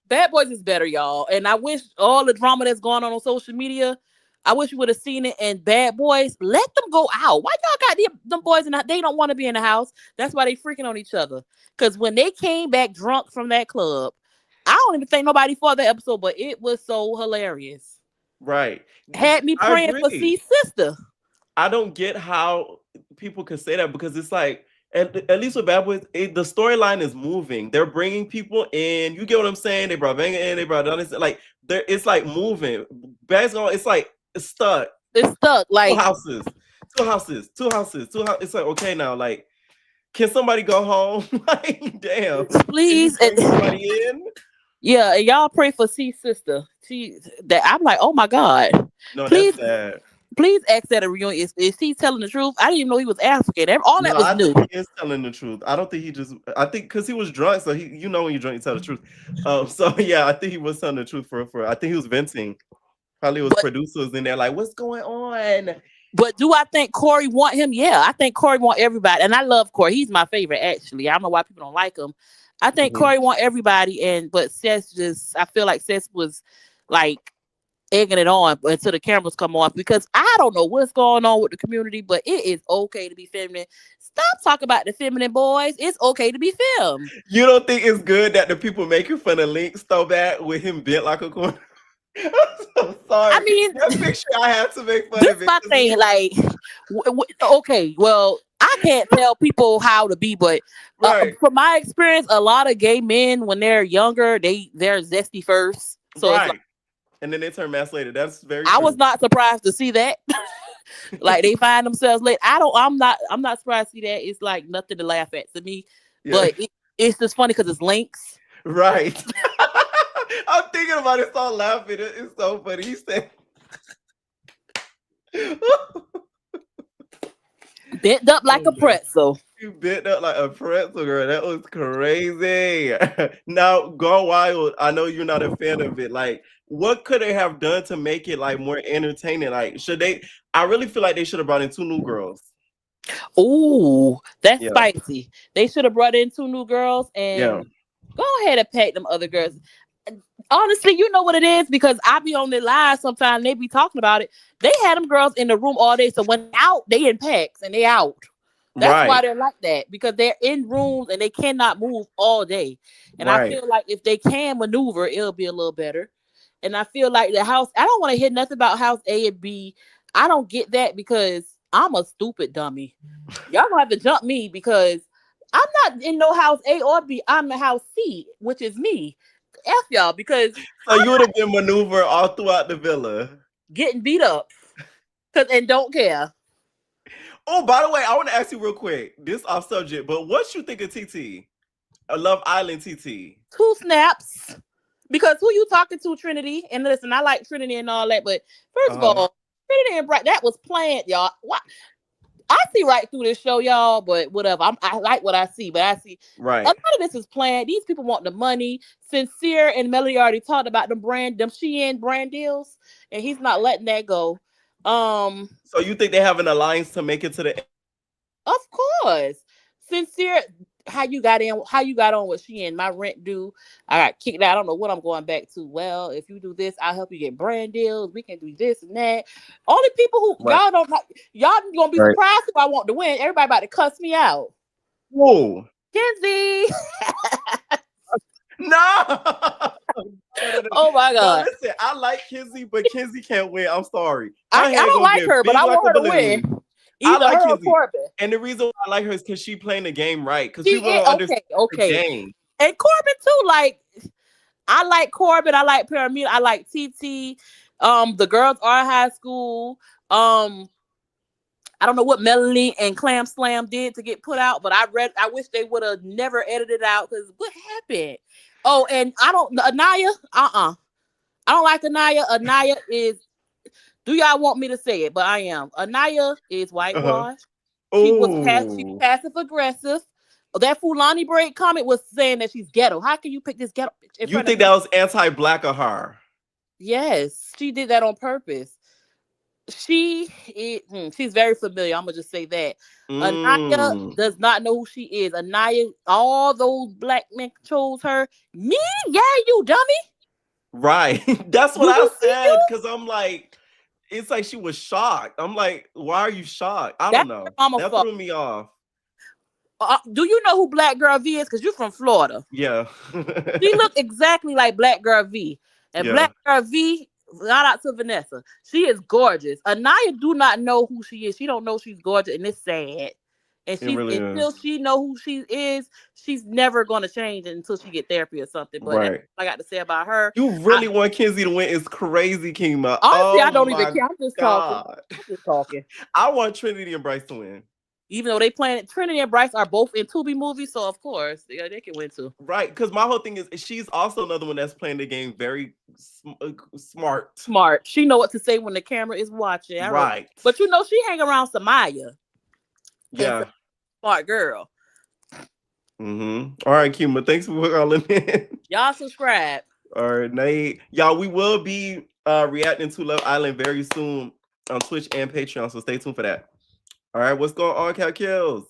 Bad Boys is better, y'all. And I wish all the drama that's going on social media, I wish you would have seen it. And Bad Boys, let them go out. Why y'all got them boys in the, they don't want to be in the house. That's why they freaking on each other. Because when they came back drunk from that club, I don't even think nobody fought that episode, but it was so hilarious. Right. Had me praying for C's sister. I don't get how people could say that because it's like, at least with Bad Boys, the storyline is moving. They're bringing people in. You get what I'm saying? They brought Vanga in. They brought Adonis. Like it's like moving. It's like it's stuck. It's stuck. Like two houses. It's like okay now. Like, can somebody go home? Like, damn. Please. Bring somebody in. Yeah, and y'all pray for C's sister. I'm like, oh my God. No, please, that's sad. Please ask that a reunion. Is he telling the truth? I didn't even know he was African. All that was new. Think he is telling the truth. I don't think he just. I think because he was drunk, so when you're drunk, you tell the truth. So yeah, I think he was telling the truth for. I think he was venting. Probably was producers in there like, what's going on? But do I think Corey want him? Yeah, I think Corey want everybody, and I love Corey. He's my favorite, actually. I don't know why people don't like him. I think Corey want everybody, but Seth I feel like Seth was like egging it on until the cameras come on, because I don't know what's going on with the community, but it is okay to be feminine. Stop talking about the feminine boys. It's okay to be femme. You don't think it's good that the people making fun of Link's throwback with him bent like a corner? I'm so sorry. I mean, that picture I had to make fun of it. This my thing. Like, okay, well, I can't tell people how to be, but from my experience, a lot of gay men when they're younger, they're zesty first. So it's like, and then they turn mass later. That's very I was not surprised to see that. Like they find themselves late. I'm not surprised to see that. It's like nothing to laugh at to me. Yeah. But it's just funny because it's links. Right. I'm thinking about it, so laughing. It's so funny. He said bent up like a pretzel. You bent up like a pretzel, girl. That was crazy. Now, Gone Wild, I know you're not a fan of it. Like, what could they have done to make it like more entertaining? Like, I really feel like they should have brought in 2 new girls. Ooh, that's spicy. They should have brought in 2 new girls and go ahead and pack them other girls. Honestly, you know what it is, because I be on the live sometimes. They be talking about it. They had them girls in the room all day, so when out, they in packs and they out. That's why they're like that, because they're in rooms and they cannot move all day. And I feel like if they can maneuver, it'll be a little better. And I feel like the house, I don't want to hear nothing about house A and B. I don't get that because I'm a stupid dummy. Y'all gonna have to jump me because I'm not in no house A or B. I'm in house C, which is me. F y'all, because so you would have been maneuver all throughout the villa, getting beat up, and don't care. Oh, by the way, I want to ask you real quick. This off subject, but what you think of TT? Love Island TT? 2 snaps. Because who you talking to, Trinity? And listen, I like Trinity and all that, but first of all, Trinity and Bright, that was planned, y'all. What? I see right through this show, y'all, but whatever. I like what I see, but I see a lot of this is planned. These people want the money. Sincere and Melody already talked about them Shein brand deals, and he's not letting that go. So you think they have an alliance to make it to the? Of course, Sincere. How you got on with Shein? My rent due. I got kicked out. I don't know what I'm going back to. Well, if you do this, I'll help you get brand deals. We can do this and that. Only people who y'all don't like, y'all gonna be surprised if I want to win. Everybody about to cuss me out. Whoa, Kenzie. No. Oh my God. No, listen, I like Kenzie, but Kenzie can't win. I'm sorry. I don't like her, but I want her to win. I like her or Corbin. And the reason why I like her is because she playing the game right. Because people don't understand the game. And Corbin too. Like, I like Corbin. I like Pyramid. I like TT. The girls are high school. I don't know what Melanie and Clam Slam did to get put out, but I wish they would have never edited out because what happened? Oh, and Anaya, I don't like Anaya. Anaya is, do y'all want me to say it? But I am. Anaya is whitewash. She Oh, passive aggressive. That Fulani Break comment was saying that she's ghetto. How can you pick this ghetto bitch in you front of think me? that was anti-black of her? Yes, she did that on purpose. She's very familiar. I'm gonna just say that. Anaya Mm. does not know who she is. Anaya, all those black men chose her. Me? Yeah, you dummy. Right. That's what Do I you see said. you? Cause I'm like, it's like she was shocked. I'm like, why are you shocked? I don't That's her know. mama That fault. threw me off. Do you know who Black Girl V is? Because you're from Florida. Yeah. She looked exactly like Black Girl V. And Yeah. Black Girl V, shout out to Vanessa. She is gorgeous. Anaya do not know who she is. She don't know she's gorgeous, and it's sad. And It really until is. she know who she is, she's never gonna change it until she get therapy or something. But that's Right. what I got to say about her. You really want Kenzie to win? It's crazy, Kima. Honestly, I Oh don't even my care. I'm just talking. God. I'm just talking. I want Trinity and Bryce to win. Even though they playing Trinity and Bryce are both in Tubi movies, so of course, yeah, they can win too. Right. Because my whole thing is she's also another one that's playing the game very smart. Smart. She know what to say when the camera is watching. Right. But you know, she hang around Samaya. Yeah. And smart girl. Mm-hmm. All right, Kima. Thanks for calling in. Y'all subscribe. All right, Nate. Y'all, we will be reacting to Love Island very soon on Twitch and Patreon, so stay tuned for that. All right, what's going on, Cal Kills?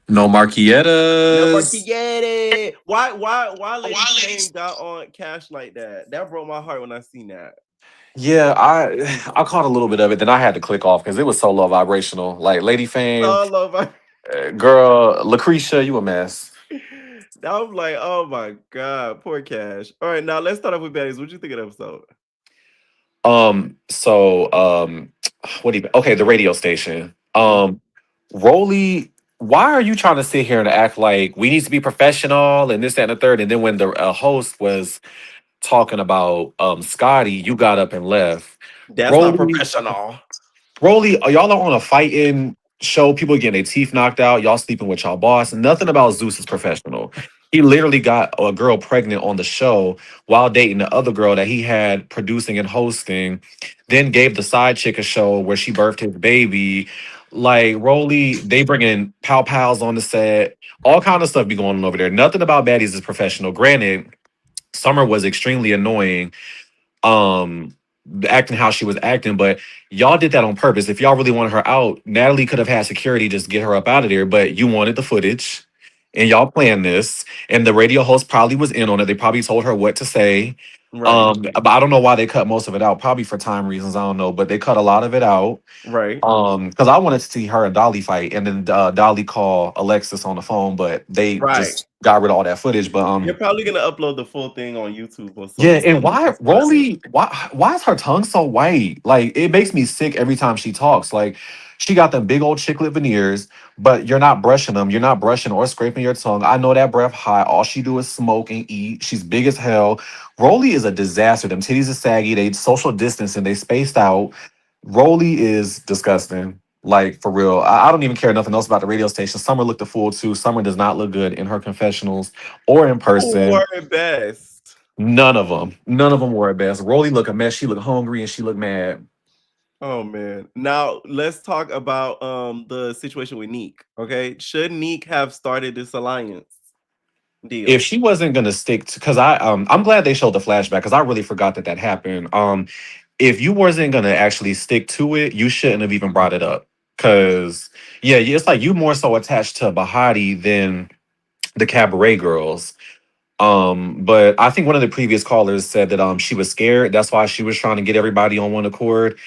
No Marquiettas. No Marquiette. Why Lady Kane got on Cash like that? That broke my heart when I seen that. Yeah, I caught a little bit of it. Then I had to click off because it was so low vibrational. Like Lady Fame, So low. girl, Lucretia, you a mess. I was like, oh my God, poor Cash. All right, now let's start off with Baddies. What you think of the episode? What do you okay, the radio station. Mhm. Rolly, why are you trying to sit here and act like we need to be professional and this, that, and the third? And then when the host was talking about Scotty, you got up and left. That's not Rolly, professional. Y'all are on a fighting show. People getting their teeth knocked out. Y'all sleeping with y'all boss. Nothing about Zeus is professional. He literally got a girl pregnant on the show while dating the other girl that he had producing and hosting. Then gave the side chick a show where she birthed his baby. Like Rolly, they bringing pow pals on the set. All kind of stuff be going on over there. Nothing about Baddies is professional. Granted, Summer was extremely annoying um acting how she was acting, but y'all did that on purpose. If y'all really wanted her out, Natalie could have had security just get her up out of there, but you wanted the footage and y'all planned this, and the radio host probably was in on it. They probably told her what to say. Right. But I don't know why they cut most of it out, probably for time reasons. I don't know, but they cut a lot of it out. Right. Because I wanted to see her and Dolly fight, and then Dolly call Alexis on the phone, but they Right. just got rid of all that footage. But You're probably gonna upload the full thing on YouTube or yeah, something. and why Rolly? Why is her tongue so white? Like it makes me sick every time she talks. Like she got them big old chiclet veneers, but you're not brushing them. You're not brushing or scraping your tongue. I know that breath high. All she do is smoke and eat. She's big as hell. Rolly is a disaster. Them titties are saggy. They social distance and they spaced out. Rolly is disgusting. Like for real. I don't even care nothing else about the radio station. Summer looked a fool too. Summer does not look good in her confessionals or in person. Or best. None of them. None of them were at best. Rolly looked a mess. She looked hungry and she looked mad. Oh man. Now let's talk about the situation with Neek. Okay. Should Neek have started this alliance deal? If she wasn't gonna stick to, because I'm glad they showed the flashback because I really forgot that happened. If you wasn't gonna actually stick to it, you shouldn't have even brought it up. Cause yeah, it's like you more so attached to Bahati than the cabaret girls. But I think one of the previous callers said that she was scared. That's why she was trying to get everybody on one accord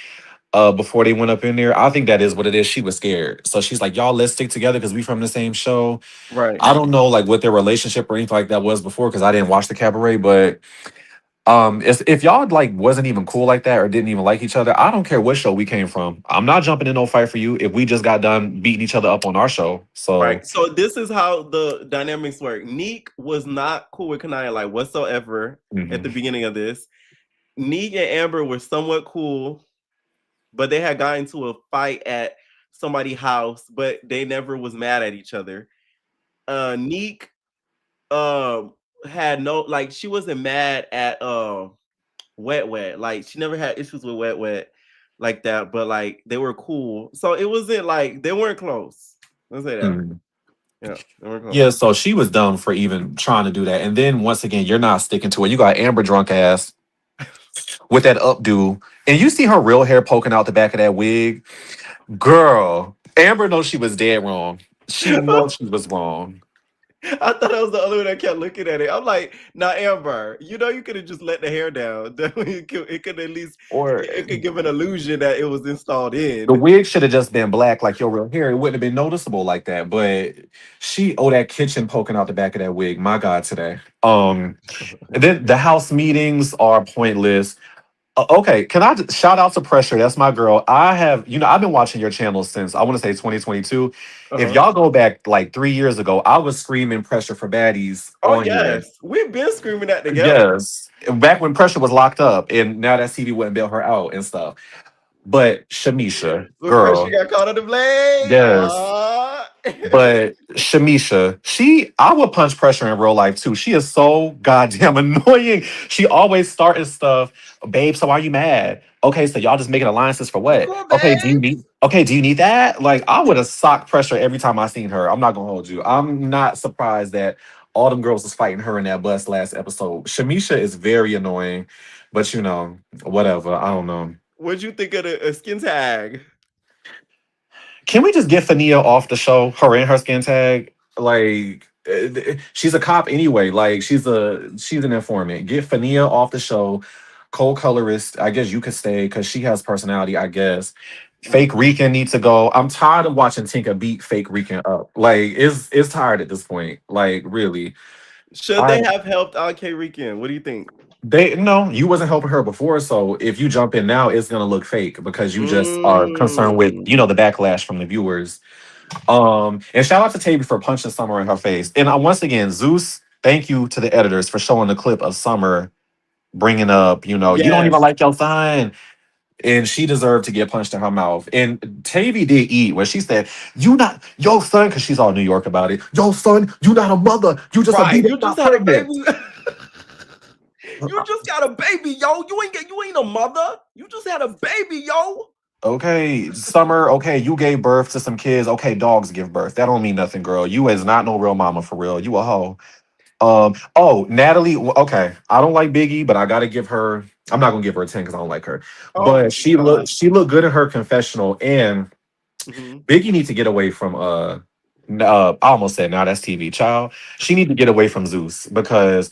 before they went up in there. I think that is what it is. She was scared. So she's like, y'all, let's stick together because we from the same show. Right. I don't know like what their relationship or anything like that was before because I didn't watch the cabaret, but if y'all like wasn't even cool like that or didn't even like each other, I don't care what show we came from. I'm not jumping in no fight for you if we just got done beating each other up on our show. So Right. So this is how the dynamics work. Neek was not cool with Kanaya like whatsoever at the beginning of this. Neek and Amber were somewhat cool, but they had gotten into a fight at somebody's house, but they never was mad at each other. Neek had no, like, she wasn't mad at Wet Wet. Like, she never had issues with Wet Wet like that, but like they were cool. So it wasn't like they weren't close. Let's say that. Mm. Yeah, they weren't close. Yeah, so she was dumb for even trying to do that. And then once again, you're not sticking to it. You got Amber drunk ass with that updo, and you see her real hair poking out the back of that wig. Girl, Amber knows she was dead wrong. She knows she was wrong. I thought I was the only one that kept looking at it. I'm like, nah, Amber, you know, you could have just let the hair down. It could at least, Or it could give an illusion that it was installed the in. wig should have just been black like your real hair. It wouldn't have been noticeable like that. But that kitchen poking out the back of that wig. My God, today. And then the house meetings are pointless. Okay, can I shout out to Pressure? That's my girl. I've been watching your channel since I want to say 2022. If Uh-huh. y'all go back like 3 years ago, I was screaming Pressure for Baddies Oh on here. yes, we've been screaming that together. Yes, back when Pressure was locked up, and now that TV wouldn't bail her out and stuff. But Shamisha, When Pressure girl, got caught on the blade. yes. But Shamisha, I would punch Pressure in real life too. She is so goddamn annoying. She always starting stuff. Babe, so are you mad? Okay, so y'all just making alliances for what? Cool, Okay, babe. do you need that? Like, I would have socked Pressure every time I seen her. I'm not gonna hold you. I'm not surprised that all them girls was fighting her in that bus last episode. Shamisha is very annoying, but whatever. I don't know. What'd you think of the skin tag? Can we just get Fania off the show? Her and her skin tag. Like, she's a cop anyway. Like, she's an informant. Get Fania off the show. Cold colorist. I guess you could stay because she has personality. I guess. Fake Rican needs to go. I'm tired of watching Tinka beat Fake Rican up. Like, it's tired at this point. Like, really. Should they have helped out K Rican? What do you think? You wasn't helping her before, so if you jump in now, it's gonna look fake because you just are concerned with Mm. the backlash from the viewers. And shout out to Tavy for punching Summer in her face. And once again, Zeus, thank you to the editors for showing the clip of Summer bringing up, you don't even Yes. like your son. And she deserved to get punched in her mouth. And Tavy did eat where she said, "You not your son," because she's all New York about it. Your son, you not a mother. You just a Right. baby You just not had a pregnant. baby. You just got a baby, yo. You ain't a mother. You just had a baby, yo. Okay, Summer, okay, you gave birth to some kids. Okay, dogs give birth. That don't mean nothing, girl. You is not no real mama for real. You a hoe. Natalie, okay. I don't like Biggie, but I gotta give her. I'm not gonna give her a 10 because I don't like her. Oh But God. she looked good in her confessional, and Mhm. Biggie needs to get away from I almost said now that's TV child. She need to get away from Zeus because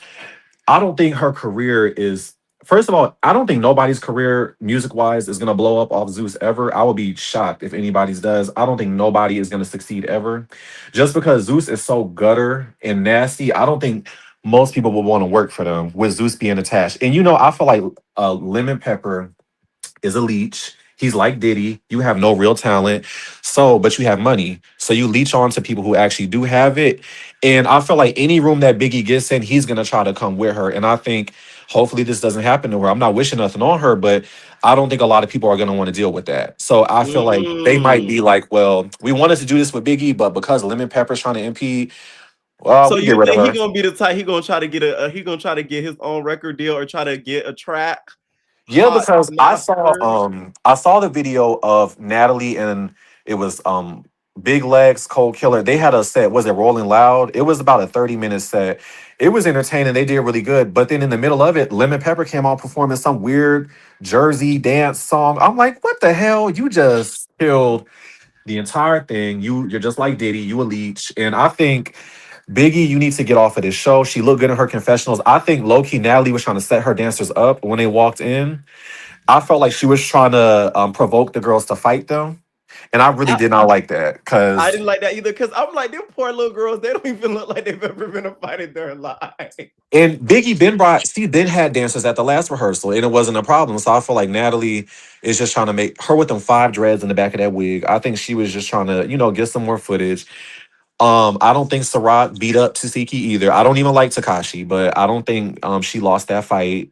I don't think her career is. First of all, I don't think nobody's career, music wise, is gonna blow up off Zeus ever. I would be shocked if anybody's does. I don't think nobody is gonna succeed ever, just because Zeus is so gutter and nasty. I don't think most people will want to work for them with Zeus being attached. And I feel like Lemon Pepper is a leech. He's like Diddy. You have no real talent. But you have money. So you leech on to people who actually do have it. And I feel like any room that Biggie gets in, he's gonna try to come with her. And I think hopefully this doesn't happen to her. I'm not wishing nothing on her, but I don't think a lot of people are gonna want to deal with that. So I feel like they might be Mm. like, well, we wanted to do this with Biggie, but because Lemon Pepper's trying to impede, So we can get you rid of think he her. gonna be the type? He gonna try to get he gonna try to get his own record deal or try to get a track Yeah, hot because master? I saw the video of Natalie and it was Big Legs, Cold Killer. They had a set, was it Rolling Loud? It was about a 30-minute set. It was entertaining, they did really good. But then in the middle of it, Lemon Pepper came on performing some weird Jersey dance song. I'm like, what the hell? You just killed the entire thing. You're just like Diddy, you a leech. And I think Biggie, you need to get off of this show. She looked good in her confessionals. I think low-key Natalie was trying to set her dancers up when they walked in. I felt like she was trying to provoke the girls to fight them, and I really I, did not like that I because didn't like that either because I'm like, them poor little girls, they don't even look like they've ever been a fight in their life. and Biggie Ben brought she then had dancers at the last rehearsal, and it wasn't a problem. So I feel like Natalie is just trying to make her with them 5 dreads in the back of that wig. I think she was just trying to get some more footage. I don't think Sarat beat up Tasiki either. I don't even like Takashi, but I don't think she lost that fight.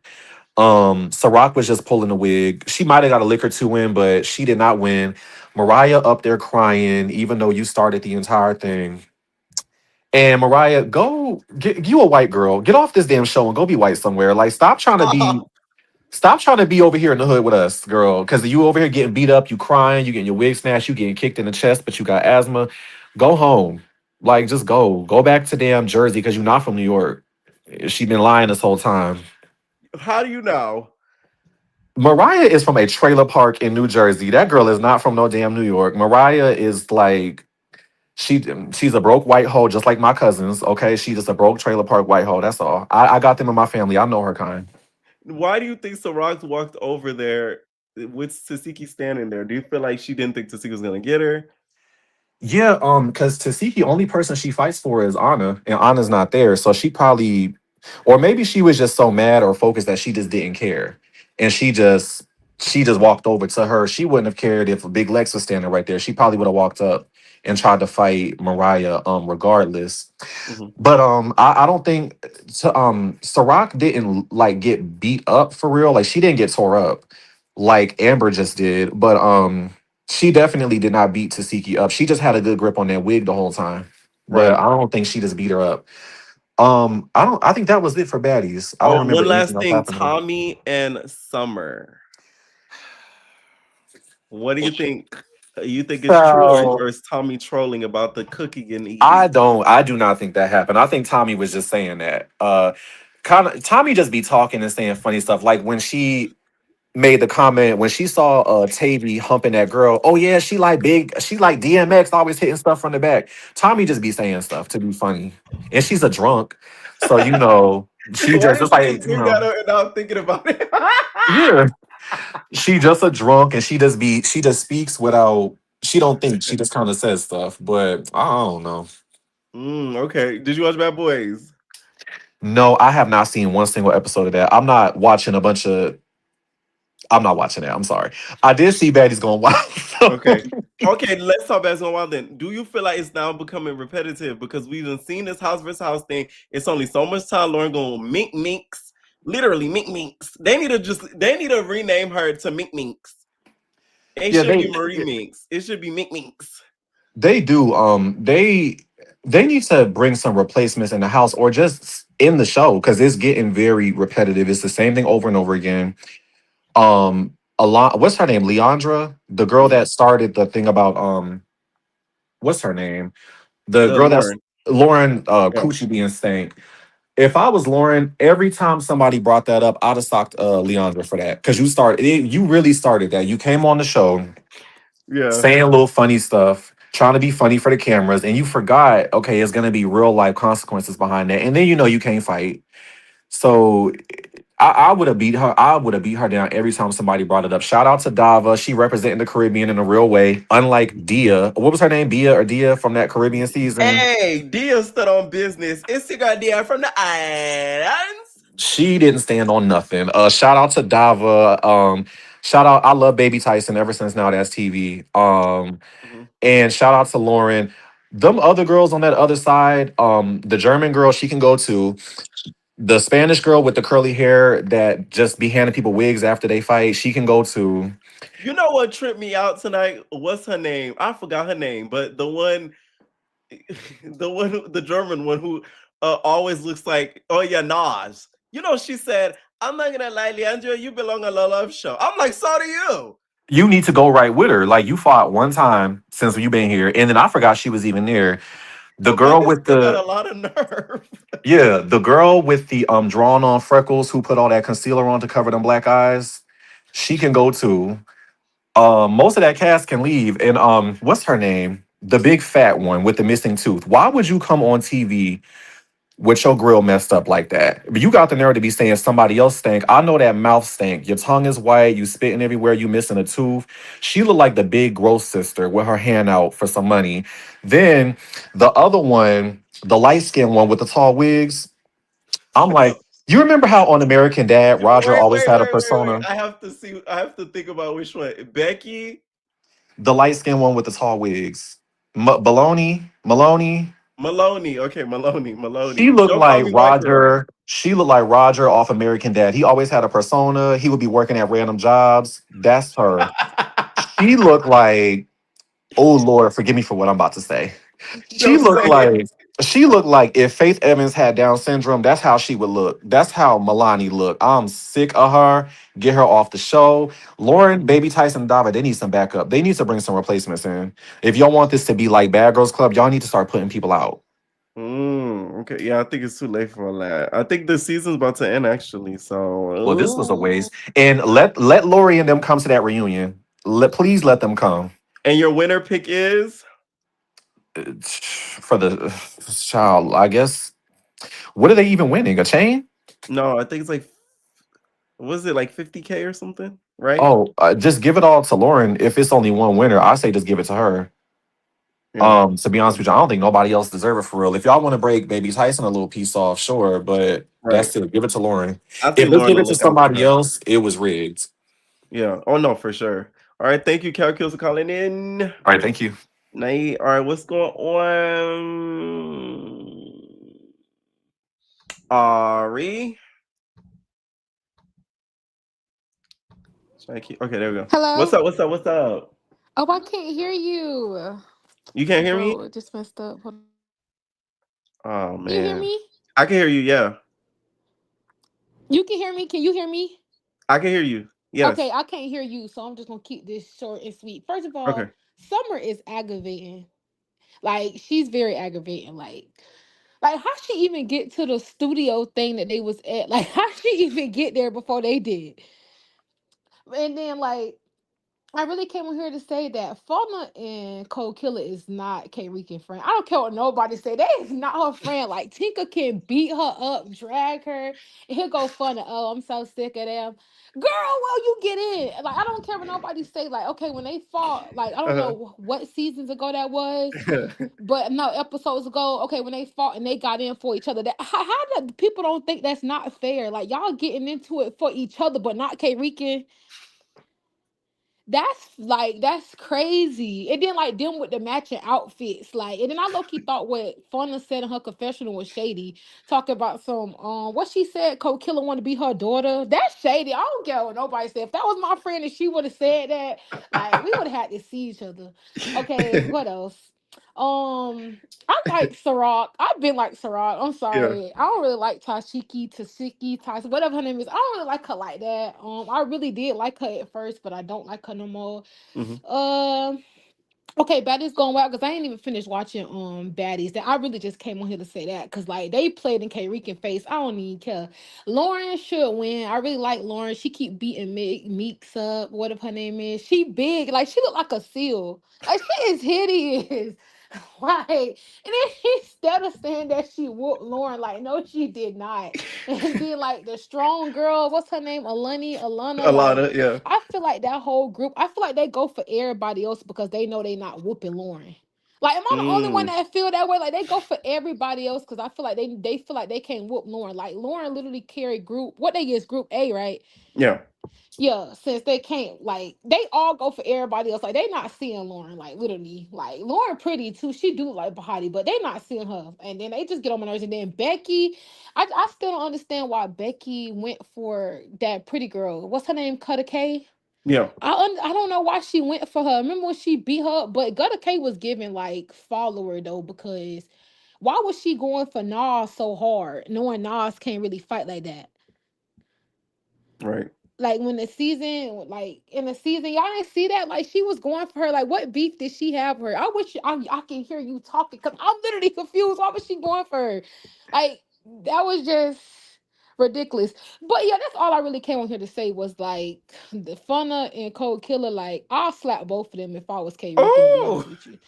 Ciroc was just pulling the wig. She might have got a lick or two in, but she did not win. Mariah up there crying, even though you started the entire thing. And Mariah, go get you a white girl. Get off this damn show and go be white somewhere. Like, stop trying to be over here in the hood with us, girl. Because you over here getting beat up, you crying, you getting your wig snatched, you getting kicked in the chest, but you got asthma. Go home. Like, just go. Go back to damn Jersey because you're not from New York. She been lying this whole time. How do you know? Mariah is from a trailer park in New Jersey. That girl is not from no damn New York. Mariah is like she's a broke white hoe, just like my cousins. Okay, she's just a broke trailer park white hoe. That's all. I got them in my family. I know her kind. Why do you think Ciroc walked over there with Tasiki standing there? Do you feel like she didn't think Tasiki was gonna get her? Yeah, because Tasiki, only person she fights for is Anna, and Anna's not there. So she probably, or maybe she was just so mad or focused that she just didn't care, and she just walked over to her. She wouldn't have cared if Big Lex was standing right there. She probably would have walked up and tried to fight Mariah, regardless. Mhm. But I don't think Ciroc didn't like get beat up for real. Like she didn't get tore up like Amber just did. But she definitely did not beat Tasiki up. She just had a good grip on that wig the whole time. But Right. I don't think she just beat her up. I think that was it for baddies. I don't Oh, remember one anything last else thing, happening. Tommy and Summer. What do you think? You think it's true, So or is Tommy trolling about the cookie getting eaten? I do not think that happened. I think Tommy was just saying that. Kind of Tommy just be talking and saying funny stuff. Like when she made the comment when she saw Tavy humping that girl. Oh yeah, she like DMX, always hitting stuff from the back. Tommy just be saying stuff to be funny. And she's a drunk. So she Why just did it's you just like, bring that up and now I'm thinking about it? yeah. She just a drunk and she just speaks without she don't think. She just kind of says stuff. But I don't know. Okay. Did you watch Bad Boys? No, I have not seen one single episode of that. I'm not watching that. I'm sorry. I did see Baddies Going Wild. Okay. Okay, let's talk about Zone Wild then. Do you feel like it's now becoming repetitive? Because we've been seeing this house versus house thing. It's only so much time Lauren going mink minks. Literally mink minks. They need to rename her to mink minks. It Yeah, should be Marie Minks. It should be mink minks. they do. They need to bring some replacements in the house or just in the show because it's getting very repetitive. It's the same thing over and over again. A lot. What's her name? Leandra, the girl Mhm. that started the thing about what's her name? The girl that's Lauren. Lauren Yeah. Coochie being stank. If I was Lauren, every time somebody brought that up, I'd have socked Leandra for that because you really started that. You came on the show Yeah. saying little funny stuff, trying to be funny for the cameras, and you forgot, okay, it's gonna be real life consequences behind that. And then you can't fight. So I would have beat her. I would have beat her down every time somebody brought it up. Shout out to Dava. She representing the Caribbean in a real way. Unlike Dia. What was her name? Dia from that Caribbean season? Hey, Dia stood on business. It's your girl Dia from the islands. She didn't stand on nothing. Shout out to Dava. Shout out, I love Baby Tyson ever since Now That's TV. Mhm. And shout out to Lauren. Them other girls on that other side, the German girl, she can go to. The Spanish girl with the curly hair that just be handing people wigs after they fight, she can go to. You know what tripped me out tonight? What's her name? I forgot her name, but the one, the German one who always looks like, oh yeah, Nas. You know, she said, "I'm not gonna lie, Leandro, you belong on a love show." I'm like, so do you. You need to go right with her. Like you fought one time since you've been here, and then I forgot she was even there. The Nobody girl with still got a the lot of nerve. yeah, the girl with the drawn on freckles who put all that concealer on to cover them black eyes, she can go too. Most of that cast can leave. And what's her name? The big fat one with the missing tooth. Why would you come on TV with your grill messed up like that? But you got the nerve to be saying somebody else stank. I know that mouth stank. Your tongue is white. You spitting everywhere. You missing a tooth. She looked like the big gross sister with her hand out for some money. Then the other one, the light skinned one with the tall wigs. I'm like, you remember how on American Dad, Roger always had a Wait. persona? I have to see. I have to think about which one. Becky The light skinned one with the tall wigs. Maloney. Maloney. Okay, Maloney. Maloney. She looked Don't call like me white girl. Roger. She looked like Roger off American Dad. He always had a persona. He would be working at random jobs. That's her. She looked like, oh Lord, forgive me for what I'm about to say. She Don't looked say it. like she looked like if Faith Evans had Down syndrome, that's how she would look. That's how Milani looked. I'm sick of her. Get her off the show. Lauren, Baby Tyson, Dava, they need some backup. They need to bring some replacements in. If y'all want this to be like Bad Girls Club, y'all need to start putting people out. Okay, yeah, I think it's too late for all that. I think the season's about to end actually. Well, this So, was a waste. And let Lori and them come to that reunion. Please let them come. and your winner pick is For the child, I guess. What are they even winning? A chain? no, I think it's like was it like 50K or something, right? Oh, just give it all to Lauren. If it's only one winner, I say just give it to her. Yeah. To be honest with you, I don't think nobody else deserve it for real. If y'all want to break Baby Tyson a little piece off, sure, but Right. that's it. Give it to Lauren. I If think let's Lauren give will it to look out for somebody her. else, it was rigged. Yeah. Oh no, for sure. All right. Thank you, Calculus, for calling in. All right, thank you. Night. All right. What's going on? Ari. Okay, there we go. What's Hello? up? What's up? What's up? Oh, I can't hear you. You can't hear me? Bro, it just messed up. Hold on. Oh Can you hear man. me? I can hear you, yeah. You can hear me? Can you hear me? I can hear you. Yes. Okay, I can't hear you, so I'm just gonna keep this short and sweet. First of Okay. all, Summer is aggravating. Like, she's very aggravating. Like how she even get to the studio thing that they was at? Like, how she even get there before they did? And then like I really came on here to say that Fauna and Cold Killer is not K Rican friend. I don't care what nobody say. That is not her friend. Like Tinka can beat her up, drag her, and he'll go Fauna. Oh, I'm so sick of them. Girl, well, you get in. Like I don't care what nobody say. Like okay, when they fought, like I don't Uh-huh. know what seasons ago that was, but no episodes ago. Okay, when they fought and they got in for each other. That how do people don't think that's not fair? Like y'all getting into it for each other, but not K Rican. That's crazy. And then like them with the matching outfits, like, and then I low key thought what Fauna said in her confessional was shady. Talking about some what she said, Cold Killer want to be her daughter. That's shady. I don't care what nobody said. If that was my friend and she would have said that, like we would have had to see each other. Okay, what else? I like Ciroc. I've been like Ciroc. I'm Yeah. sorry. I don't really like Tasiki, Tyson, whatever her name is. I don't really like her like that. I really did like her at first, but I don't like her no more. Hmm. Um, okay, Baddies going wild because I ain't even finished watching Baddies. That I really just came on here to say that because like they played in K Rican face. I don't even care. Lauren should win. I really like Lauren. She keep beating Meeks up. Whatever her name is. She big. Like she look like a seal. Like she is hideous. Like, and then instead of saying that she whooped Lauren, like, no, she did not. And then like the strong girl, what's her name? A Alana, lot like of yeah. I feel like that whole group, I feel like they go for everybody else because they know they not whooping Lauren. Like, am I the only one Mm, that feel that way? Like they go for everybody else because I feel like they feel like they can't whoop Lauren. Like Lauren literally carried group what they is group A, right? yeah. Yeah, since they can't, like, they all go for everybody else. Like, they not seeing Lauren, like, literally. Like, Lauren pretty, too. She do like Bahati, but they not seeing her. And then they just get on my nerves. And then Becky, I still don't understand why Becky went for that pretty girl. What's her name? Cutter K? Yeah. I don't know why she went for her. Remember when she beat her? But Gutter K was giving, like, follower, though, because why was she going for Nas so hard, knowing Nas can't really fight like that? Right. Like when the season, like in the season, y'all didn't see that. Like she was going for her. Like what beef did she have with her? I wish I can hear you talking because I'm literally confused. Why was she going for her? Like that was just ridiculous. But yeah, that's all I really came on here to say was like the Funna and Cold Killer. Like I'll slap both of them if I was K Rican. To be Oh. honest with you,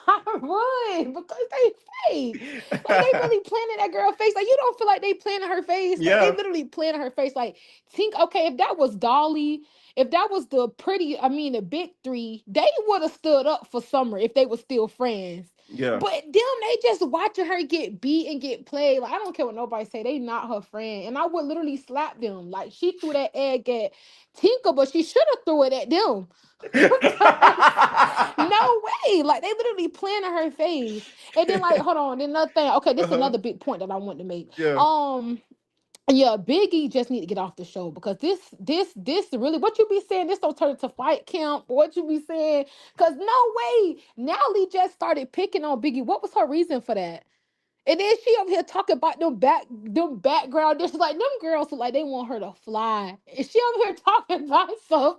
I would because they fake. Like they really planted that girl face. Like you don't feel like they planted her face. Like they Yeah. literally planted her face. Like think, okay, if that was Dolly, if that was the big three, they would have stood up for Summer if they were still friends. Yeah. But them, they just watching her get beat and get played. Like, I don't care what nobody say. They not her friend. And I would literally slap them. Like, she threw that egg at Tinker, but she should have threw it at them. Because no way. Like, they literally playing in her face. And then, like, hold on. Then another thing. Okay, this is another big point that I want to make. Yeah. Yeah, Biggie just need to get off the show because this really what you be saying. This don't turn into fight camp. What you be saying? Because no way, Natalie just started picking on Biggie. What was her reason for that? And then she over here talking about them background. This like them girls look like they want her to fly. And she over here talking about some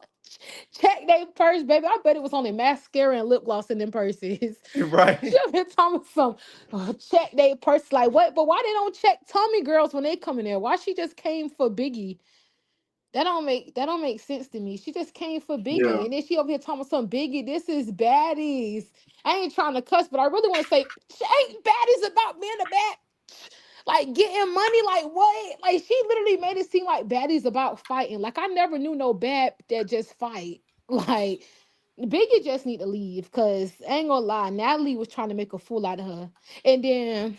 check their purse, baby. I bet it was only mascara and lip gloss in them purses. Right. She over here talking some check their purse. Like what? But why they don't check Tommy girls when they come in there? Why she just came for Biggie? That don't make sense to me. She just came for Biggie, Yeah. and then she over here talking about some Biggie. This is baddies. I ain't trying to cuss, but I really want to say, ain't baddies about being a bad, like getting money, like what? Like she literally made it seem like baddies about fighting. Like I never knew no bad that just fight. Like Biggie just need to leave, cause I ain't gonna lie, Natalie was trying to make a fool out of her, and then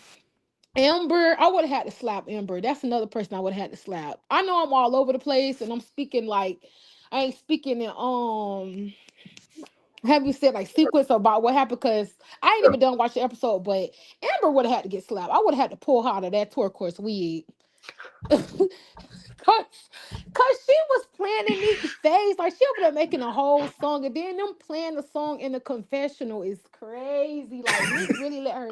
Amber, I would have had to slap Amber. That's another person I would have had to slap. I know I'm all over the place and I'm speaking like I ain't speaking in have you said like sequence about what happened because I ain't even done watch the episode, but Amber would have had to get slapped. I would have had to pull her out of that turquoise wig. Cause she was playing in Nick's face. Like she over there making a whole song. And then them playing the song in the confessional is crazy. Like Nick really let her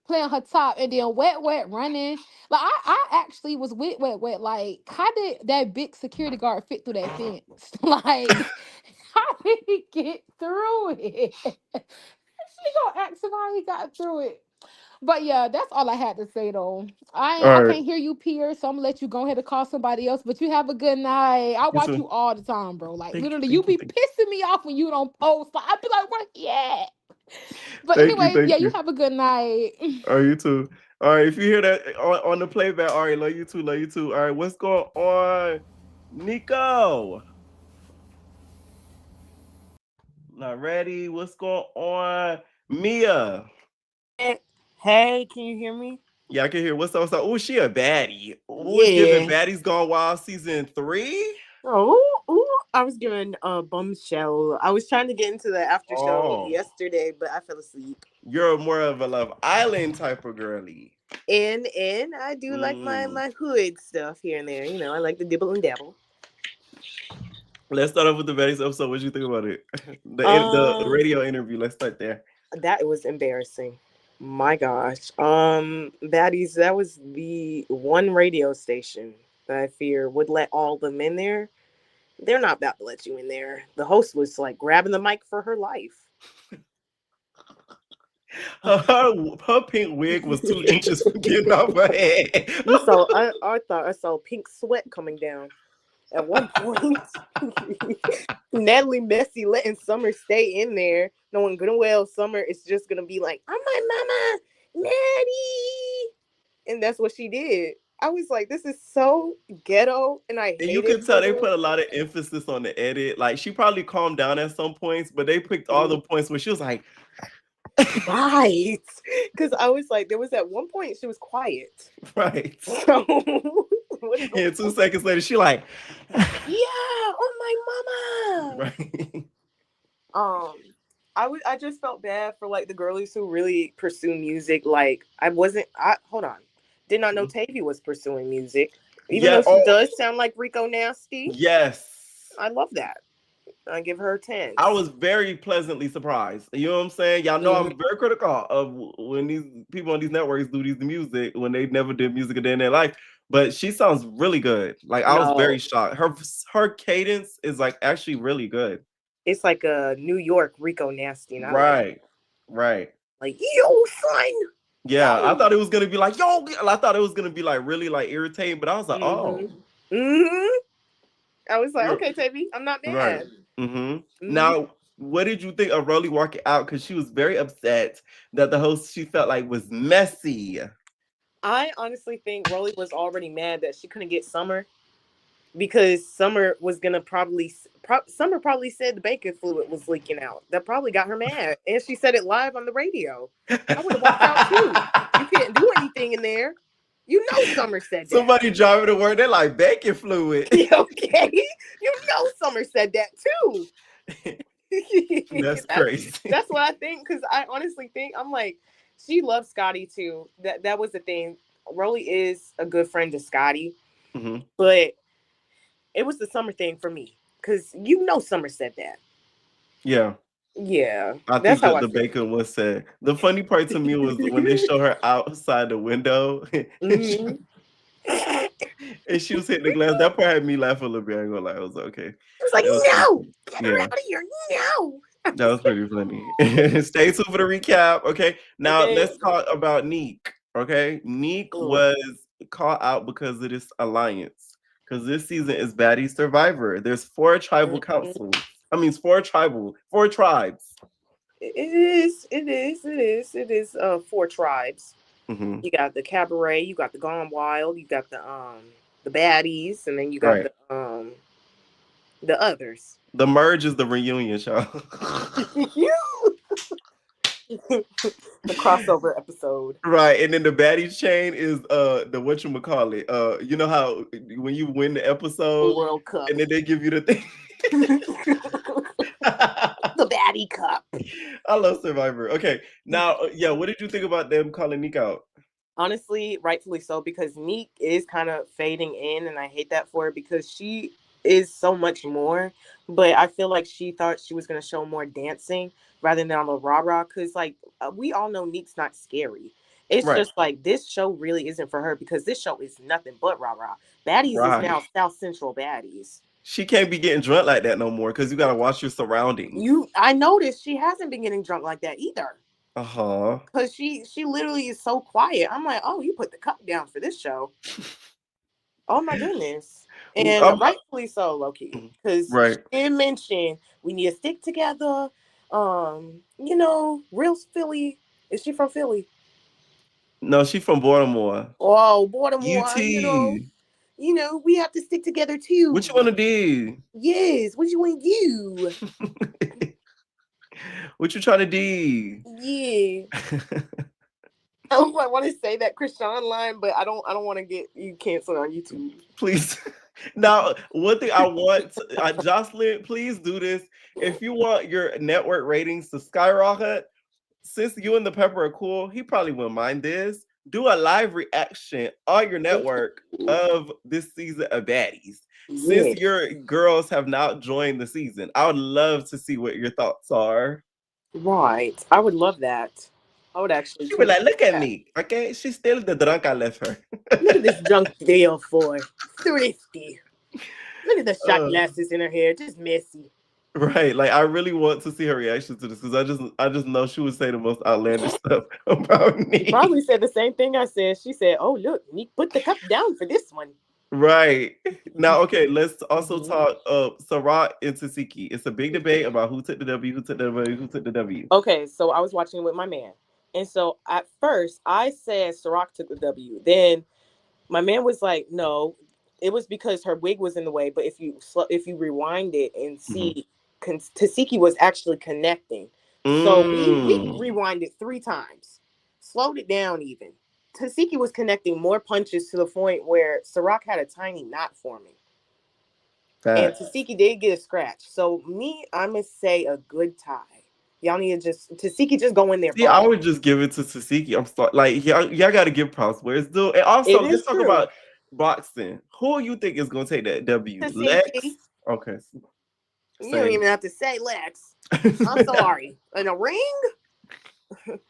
play on her top. And then Wet running. Like I actually was with Wet. Like, how did that big security guard fit through that fence? Like, how did he get through it? She gonna ask him how he got through it. But yeah, that's all I had to say though. I All right. can't hear you, Pierre, so I'm gonna let you go ahead and call somebody else. But you have a good night. I You watch too. you all the time, bro. Like Thank you. literally, you Thank you. be Thank pissing me off when you don't post. Like I be like, where he at? But thank you. anyways, Thank yeah, you you. have a good night. All right, you too. All right, if you hear that on the playback, all right, love you too. Love you too. All right, what's going on, Nico? Not ready. What's going on, Mia? Hey, can you hear me? Yeah, I can hear. What's up? What's up? Oh, she a baddie. Who was giving Yeah. Baddies Gone Wild season 3? Oh, I was given a bombshell. I was trying to get into the after show Oh, yesterday, but I fell asleep. you're more of a Love Island type of girly. And I do like my hood stuff here and there. You know, I like the dibble and dabble. Let's start off with the Baddies episode. What do you think about it? The Um, radio interview. Let's start there. that was embarrassing. My gosh. Baddies, that was the one radio station that I fear would let all them in there. They're not about to let you in there. The host was like grabbing the mic for her life. Her pink wig was 2 inches from getting off her head. I thought I saw pink sweat coming down. At one point, Natalie Messy letting Summer stay in there, knowing good and well Summer is just gonna be like, "I'm my mama, Maddie," and that's what she did. I was like, "This is so ghetto," and I And you hate it could tell for they them. put a lot of emphasis on the edit. Like she probably calmed down at some points, but they picked all the points where she was like, Right, because I was like, there was at one point she was quiet. right. So, And 2 seconds later, she like, yeah, oh my mama. right. I just felt bad for like the girlies who really pursue music. Like I hold on. Did not know Tavy was pursuing music. Even Yeah. though she does sound like Rico Nasty. Yes. I love that. I give her 10. I was very pleasantly surprised. You know what I'm saying? Y'all know I'm very critical of when these people on these networks do these music when they never did music a day in their life. But she sounds really good. Like I was very shocked. Her cadence is like actually really good. It's like a New York Rico Nasty, and I like it. Right. Like, yo, son. Yeah, I thought it was gonna be like, yo, I thought it was gonna be like really like irritating, but I was like, oh. I was like, okay, Tavy, I'm not mad. Right. Now, what did you think of Rolly walking out? Because she was very upset that the host she felt like was messy. I honestly think Rolly was already mad that she couldn't get Summer. because Summer was gonna Summer probably said the bacon fluid was leaking out. That probably got her mad, and she said it live on the radio. I would have walked out too. You can't do anything in there. You know Summer said that. Somebody driving to work, they're like bacon fluid. Okay, you know Summer said that too. That's crazy. That's what I think, because I honestly think, I'm like, she loves Scotty too. That was the thing. Rolly is a good friend to Scotty, but it was the Summer thing for me, because you know Summer said that. Yeah. Yeah. I think that the bacon was said. The funny part to me was when they show her outside the window and she was hitting the glass. That part had me laughing a little bit. I ain't gonna lie. I was okay. It was like, no! Get her out of here! No! That was pretty funny. Stay tuned for the recap. Okay. Now let's talk about Neek. Okay. Neek was called out because of this alliance. Because this season is Baddies Survivor. There's 4 tribal councils. I mean, 4 tribes. It is 4 tribes. You got the Cabaret, you got the Gone Wild, you got the Baddies, and then you got the others. The merge is the reunion show. The crossover episode. Right, and then the Baddies chain is the whatchamacallit. You know how when you win the episode World Cup, and then they give you the thing. The Baddie Cup. I love Survivor. Okay, now what did you think about them calling Neek out? Honestly, rightfully so, because Neek is kind of fading in, and I hate that for her, because she is so much more. But I feel like she thought she was going to show more dancing rather than on the rah-rah, because like we all know Neek's not scary. It's just like this show really isn't for her, because this show is nothing but rah-rah. Baddies is now South Central Baddies. She can't be getting drunk like that no more, because you got to watch your surroundings. I noticed she hasn't been getting drunk like that either. Because she literally is so quiet. I'm like, oh, you put the cup down for this show. Oh my goodness. And rightfully so, low-key. Because she did mention we need to stick together. You know, real Philly. Is she from Philly? No, she's from Baltimore. Oh, Baltimore. UT. You know, we have to stick together too. What you want to do? Yes, what you want to do? What you trying to do? Yeah. I want to say that Krishan line, but I don't want to get you canceled on YouTube. Please. Now, one thing I want, Jocelyn, please do this. If you want your network ratings to skyrocket, since you and the Pepper are cool, he probably wouldn't mind this. Do a live reaction on your network of this season of Baddies. Since your girls have now joined the season, I would love to see what your thoughts are. Right. I would love that. I would actually. She would like, look at me. Okay, she's still the drunk I left her. Look at this drunk deal for thrifty. Look at the shot glasses in her hair, just messy. Right, like I really want to see her reaction to this, because I just know she would say the most outlandish stuff about me. Probably said the same thing I said. She said, "Oh look, Neek put the cup down for this one." Right. Now, okay, let's also talk Sarat and Tasiki. It's a big debate about who took the W, who took the W, who took the W. Okay, so I was watching with my man. And so at first I said Sarat took the W. Then my man was like, no, it was because her wig was in the way. But if you rewind it and see, Tasiki was actually connecting. So we rewinded 3 times, slowed it down even. Tasiki was connecting more punches to the point where Sarat had a tiny knot forming. And Tasiki did get a scratch. So I'm going to say a good tie. Y'all need to Tasiki just go in there. Yeah, I would just give it to Tasiki. I'm sorry. Like, y'all got to give props where it's due. And also, let's talk about boxing. Who you think is going to take that W? Tasiki. Lex? Okay. You don't even have to say Lex. I'm sorry. In a ring?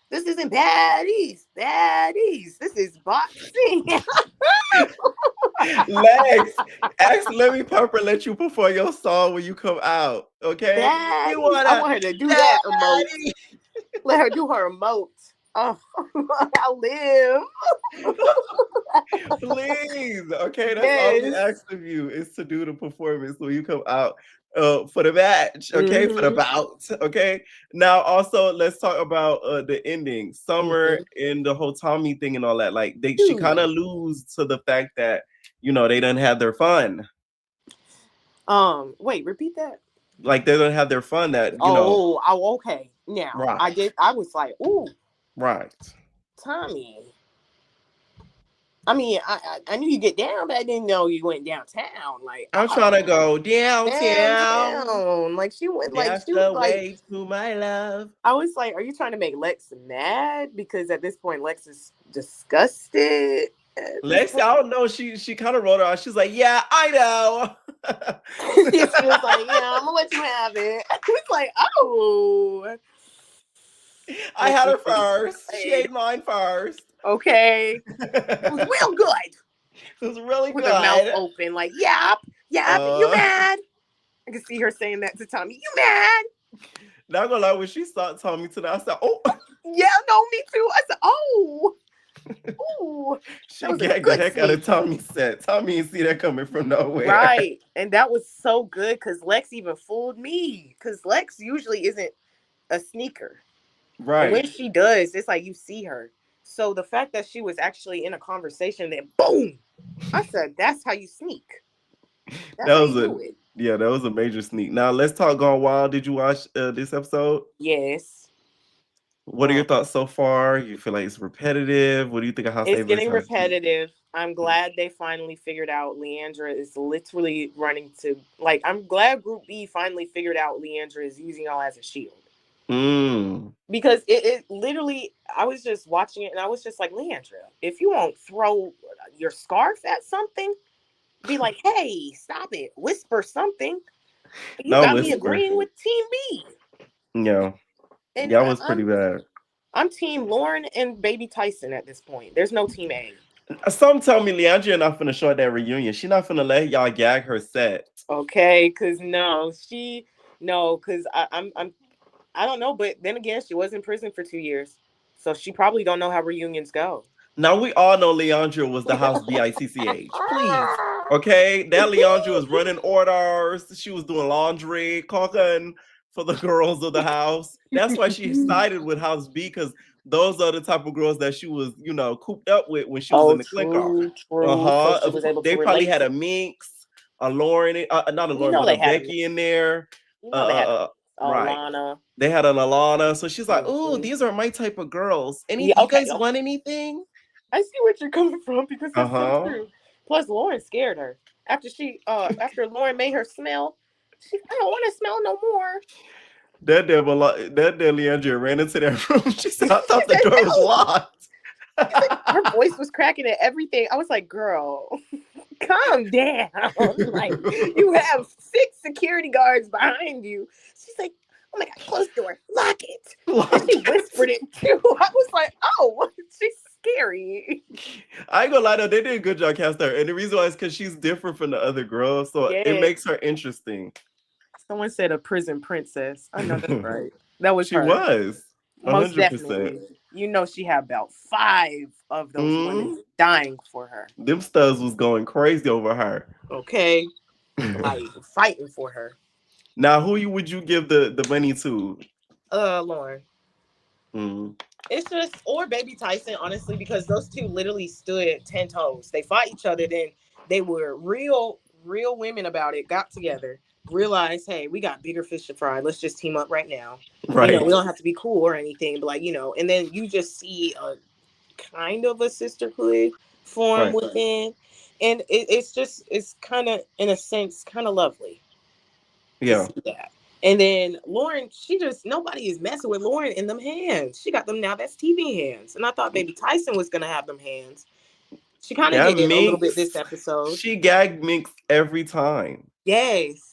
This isn't Baddies. This is boxing. Lex, let me Pepper let you perform your song when you come out. Okay? I want her to do that emote. Let her do her emote. Oh, I'll live. Please. Okay, that's all we ask of you, is to do the performance when you come out. For the match, okay, for the bout, okay. Now, also, let's talk about the ending, Summer and the whole Tommy thing and all that. Like, she kind of lose to the fact that they done had their fun. Wait, repeat that. Like they're gonna have their fun. That Okay. Now right. I was like, ooh, Right. Tommy. I mean, I knew you get down, but I didn't know you went downtown. Like, I'm trying to go downtown. downtown. Like she went, like That's she was the like, way to my love. I was like, are you trying to make Lex mad? Because at this point, Lex is disgusted. At this Lex, I don't know. She kind of rolled her eyes. She's like, yeah, I know. she was like, yeah, I'm gonna let you have it. I was like, oh, I had her first. She ate mine first. Okay, it was real good. It was really With good. her mouth open, like, yep, you mad? I can see her saying that to Tommy. You mad? Not gonna lie, when she saw Tommy tonight, I said, "Oh, yeah, no, me too." I said, "Oh, ooh." She gagged the heck out of Tommy's set. Tommy didn't see that coming from nowhere. Right, and that was so good because Lex even fooled me. Because Lex usually isn't a sneaker, right? And when she does, it's like you see her. So the fact that she was actually in a conversation, then boom, I said, "That's how you sneak." That's that was that was a major sneak. Now let's talk Gone Wild. Did you watch this episode? Yes. What are your thoughts so far? You feel like it's repetitive? What do you think of how it's getting repetitive? I'm glad they finally figured out Leandra is literally running to, like, I'm glad Group B finally figured out Leandra is using y'all as a shield. Because it literally, I was just watching it and I was just like, Leandra, if you won't throw your scarf at something, be like, hey, stop it, whisper something. You got me agreeing with Team B. Yeah. And that was pretty bad. I'm Team Lauren and Baby Tyson at this point. There's no Team A. Some tell me Leandra not finna show at that reunion. She not finna let y'all gag her set. Okay, because I don't know, but then again, she was in prison for 2 years, so she probably don't know how reunions go. Now we all know Leandra was the house bitch. Please, okay, that Leandra was running orders. She was doing laundry, cooking for the girls of the house. That's why she sided with House B, because those are the type of girls that she was, cooped up with when she was in the clique. So they probably had a Minx, a Lauren, not a Lauren, but a Becky in there. Right. Alana. They had an Alana. So she's like, "Oh, these are my type of girls. You guys want anything?" I see what you're coming from, because that's so true. Plus, Lauren scared her after Lauren made her smell. I don't want to smell no more. That damn Leandra ran into that room. She said, "I thought the door was locked." Her voice was cracking at everything. I was like, "Girl, calm down. Like, you have 6 security guards behind you." She's like, "Oh my God, close the door, lock it." And she whispered it too. I was like, "Oh, she's scary." I ain't gonna lie though, they did a good job casting her, and the reason why is because she's different from the other girls, so it makes her interesting. Someone said a prison princess. I know that's right. That was she her. was 100%. Most definitely. She had about 5 of those women dying for her. Them studs was going crazy over her. Okay, like fighting for her. Now, who would you give the money to? Lauren. It's just, or Baby Tyson, honestly, because those two literally stood 10 toes. They fought each other, then they were real women about it, got together, realized, hey, we got bigger fish to fry. Let's just team up right now. Right. We don't have to be cool or anything, but and then you just see a kind of a sisterhood form within. And it's kind of, in a sense, kind of lovely. Yeah. And then Lauren, nobody is messing with Lauren in them hands. She got them now. That's TV hands. And I thought Baby Tyson was going to have them hands. She kind of did it a little bit this episode. She gagged Minx every time. Yes.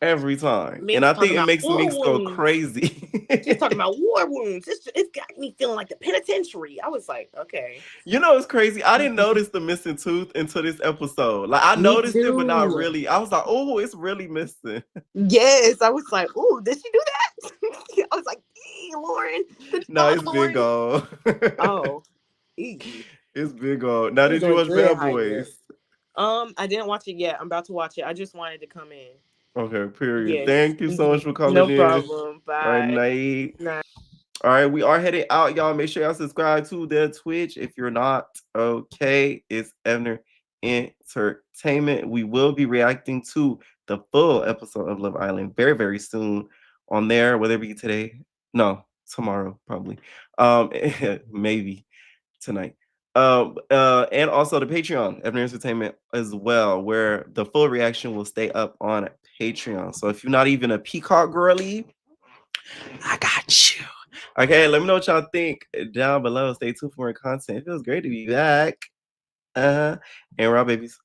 Every time. And I think it makes Minx go crazy. She's talking about war wounds. It's got me feeling like the penitentiary. I was like, okay. It's crazy. I didn't notice the missing tooth until this episode. Like, I noticed it, but not really. I was like, oh, it's really missing. Yes. I was like, oh, did she do that? I was like, Lauren. No, it's big old. Oh. It's big old. Now, did you watch Bad Boys? I didn't watch it yet. I'm about to watch it. I just wanted to come in. Okay, period. Yes. Thank you so much for coming in. No problem. Bye. All right, night. All right, we are heading out, y'all. Make sure y'all subscribe to their Twitch. If you're not, okay, it's Evner Entertainment. We will be reacting to the full episode of Love Island very, very soon on there, whether it be today. No, tomorrow, probably. Maybe tonight. And also the Patreon, Ebony Entertainment as well, where the full reaction will stay up on Patreon. So if you're not even a Peacock girly, I got you. Okay, let me know what y'all think down below. Stay tuned for more content. It feels great to be back. And raw babies.